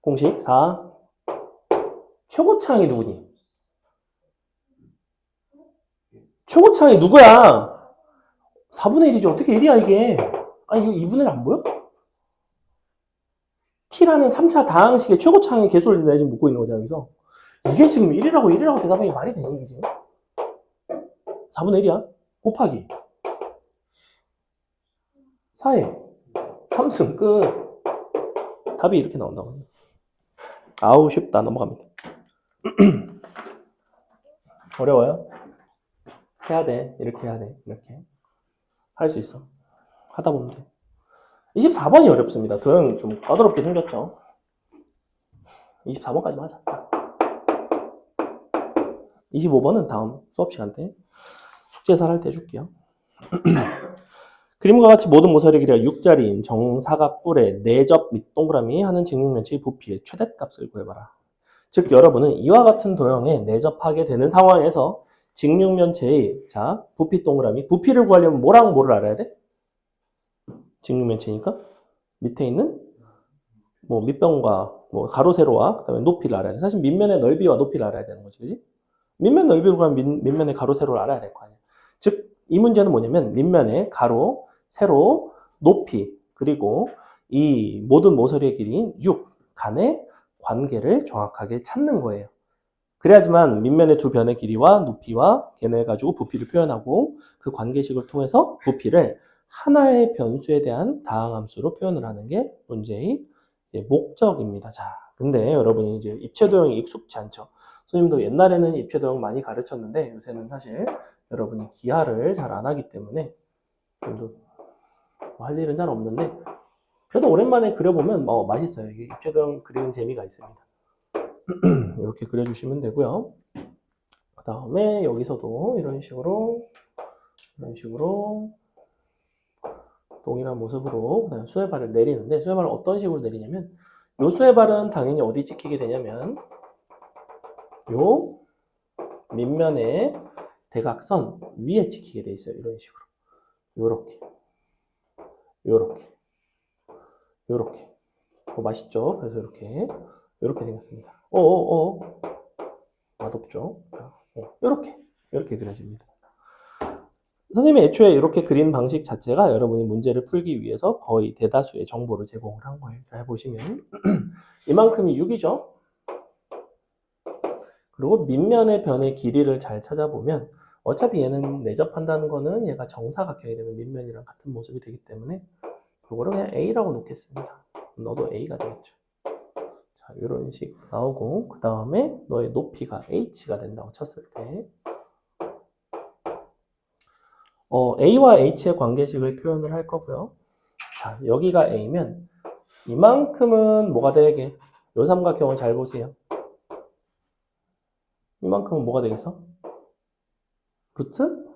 공식 4. 최고차항이 누구니? 최고차항이 누구야? 4분의 1이죠. 어떻게 1이야, 이게? 아니, 이거 2분의 1 안 보여? t라는 3차 다항식의 최고차항의 개수를 내가 지금 묻고 있는 거잖아, 여기서. 이게 지금 1이라고 대답하는 게 말이 되는 게 지금? 4분의 1이야. 곱하기 4에 3승 끝. 답이 이렇게 나온다고. 아우 쉽다. 넘어갑니다. 어려워요? 해야 돼. 이렇게 해야 돼. 이렇게 할 수 있어. 하다 보면 돼. 24번이 어렵습니다. 도형 좀 까다롭게 생겼죠. 24번까지 하자. 25번은 다음 수업 시간 때 숙제설 할 때 해줄게요. 그림과 같이 모든 모서리 길이가 6자리인 정사각뿔의 내접 및 동그라미 하는 직육면체의 부피의 최대값을 구해봐라. 즉 여러분은 이와 같은 도형에 내접하게 되는 상황에서 직육면체의 자 부피 동그라미 부피를 구하려면 뭐랑 뭐를 알아야 돼? 직육면체니까 밑에 있는 뭐 밑변과 뭐 가로 세로와 그다음에 높이를 알아야 돼. 사실 밑면의 넓이와 높이를 알아야 되는 거지, 그지? 밑면 넓이를 구하면 밑면의 가로 세로를 알아야 될 거 아니야. 즉 이 문제는 뭐냐면 밑면의 가로, 세로, 높이 그리고 이 모든 모서리의 길이인 6 간의 관계를 정확하게 찾는 거예요. 그래야지만 밑면의 두 변의 길이와 높이와 걔네 가지고 부피를 표현하고 그 관계식을 통해서 부피를 하나의 변수에 대한 다항함수로 표현을 하는 게 문제의 목적입니다. 자, 근데 여러분이 이제 입체도형이 익숙치 않죠. 선생님도 옛날에는 입체도형 많이 가르쳤는데 요새는 사실 여러분이 기하를 잘 안 하기 때문에 좀 뭐 할 일은 잘 없는데 그래도 오랜만에 그려보면 맛있어요. 이게 입체도형 그리는 재미가 있습니다. 이렇게 그려주시면 되고요. 그 다음에 여기서도 이런 식으로 동일한 모습으로 그다음 수혜발을 내리는데 수혜발을 어떤 식으로 내리냐면 요 수혜발은 당연히 어디 찍히게 되냐면 요 밑면에 대각선 위에 찍히게 돼 있어요. 이런 식으로 요렇게 맛있죠? 그래서 이렇게 생겼습니다. 맛없죠? 이렇게 그려집니다. 선생님이 애초에 이렇게 그린 방식 자체가 여러분이 문제를 풀기 위해서 거의 대다수의 정보를 제공을 한 거예요. 잘 보시면 이만큼이 6이죠. 그리고 밑면의 변의 길이를 잘 찾아보면 어차피 얘는 내접한다는 거는 얘가 정사각형이 되면 밑면이랑 같은 모습이 되기 때문에 이거를 그냥 A라고 놓겠습니다. 너도 A가 되겠죠. 자, 이런 식으로 나오고 그 다음에 너의 높이가 H가 된다고 쳤을 때 A와 H의 관계식을 표현을 할 거고요. 자, 여기가 A면 이만큼은 뭐가 되게? 요 삼각형을 잘 보세요. 이만큼은 뭐가 되겠어? 루트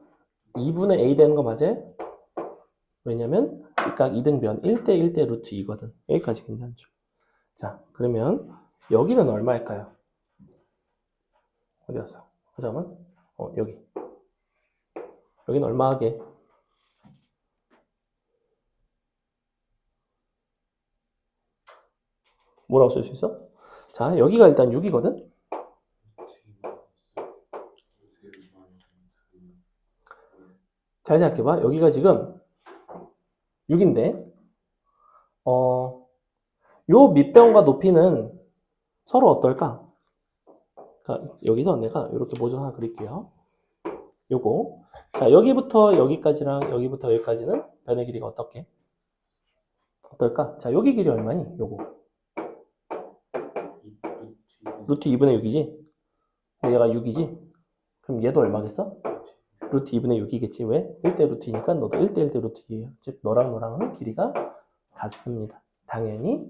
2분의 A 되는 거 맞아요? 왜냐면 각각 2등변 1대 1대 루트 2거든. 여기까지 괜찮죠? 자, 그러면 여기는 얼마일까요? 어디 갔어? 잠깐만. 여기. 여기는 얼마 하게? 뭐라고 쓸 수 있어? 자, 여기가 일단 6이거든? 잘 생각해봐. 여기가 지금 6인데, 요 밑변과 높이는 서로 어떨까? 그러니까 여기서 내가 이렇게 모조 하나 그릴게요. 요거. 자, 여기부터 여기까지랑 여기부터 여기까지는 변의 길이가 어떨까? 자, 여기 길이 얼마니? 요거. 루트 2분의 6이지? 얘가 6이지? 그럼 얘도 얼마겠어? 루트 2분의 6이겠지. 왜? 1대 루트 2니까 너도 1대 1대 루트 2예요. 즉 너랑 너랑은 길이가 같습니다. 당연히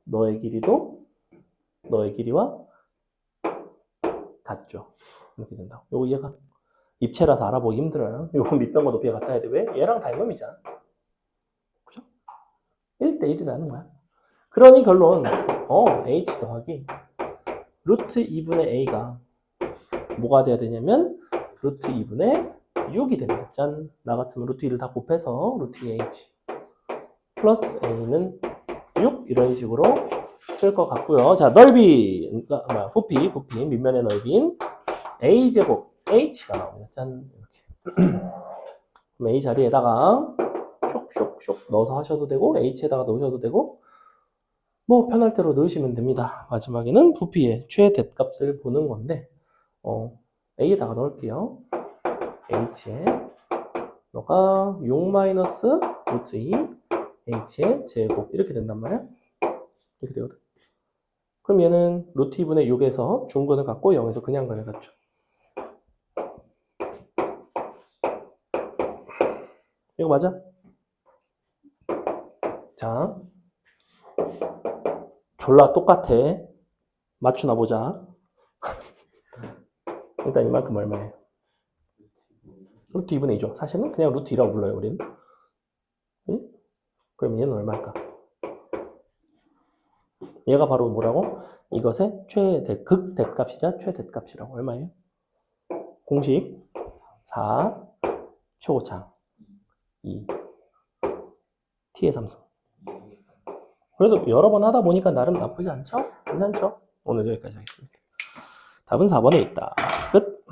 너의 길이도 너의 길이와 같죠. 이렇게 된다고. 요거 얘가 입체라서 알아보기 힘들어요. 요거 밑변과 높이가 같아야 돼. 왜? 얘랑 닮음이잖아. 그죠? 1대 1이라는 거야. 그러니 결론 H 더하기 루트 2분의 A가 뭐가 돼야 되냐면 루트 2분의 6이 됩니다. 짠. 나 같으면 루트 2를 다 곱해서 루트 2H 플러스 A는 6 이런 식으로 쓸 것 같고요. 자, 넓이, 그러니까 부피 밑면의 넓이인 A제곱 H가 나옵니다. 짠. 이렇게. 그럼 A 자리에다가 쇽 넣어서 하셔도 되고 H에다가 넣으셔도 되고 뭐 편할 대로 넣으시면 됩니다. 마지막에는 부피의 최대값을 보는 건데 A에다가 넣을게요. H에 너가 6 마이너스 루트 2 H의 제곱 이렇게 된단 말이야. 이렇게 되거든. 그럼 얘는 루트 2분의 6에서 중근을 갖고 0에서 그냥 근을 갖죠. 이거 맞아? 자, 졸라 똑같아. 맞추나 보자. 일단 이만큼 얼마예요? 루트 2분의 2죠. 사실은 그냥 루트 2라고 불러요, 우리는. 네? 그럼 얘는 얼마일까? 얘가 바로 뭐라고? 이것의 극대값이자 최대값이라고. 얼마예요? 공식 4, 최고창 2, t의 3승. 그래도 여러 번 하다 보니까 나름 나쁘지 않죠? 괜찮죠? 오늘 여기까지 하겠습니다. 답은 4번에 있다. 끝.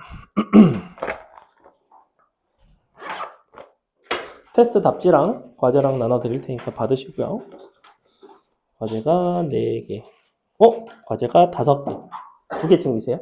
테스트 답지랑 과제랑 나눠 드릴 테니까 받으시고요. 과제가 4개. 과제가 5개. 2개 챙기세요.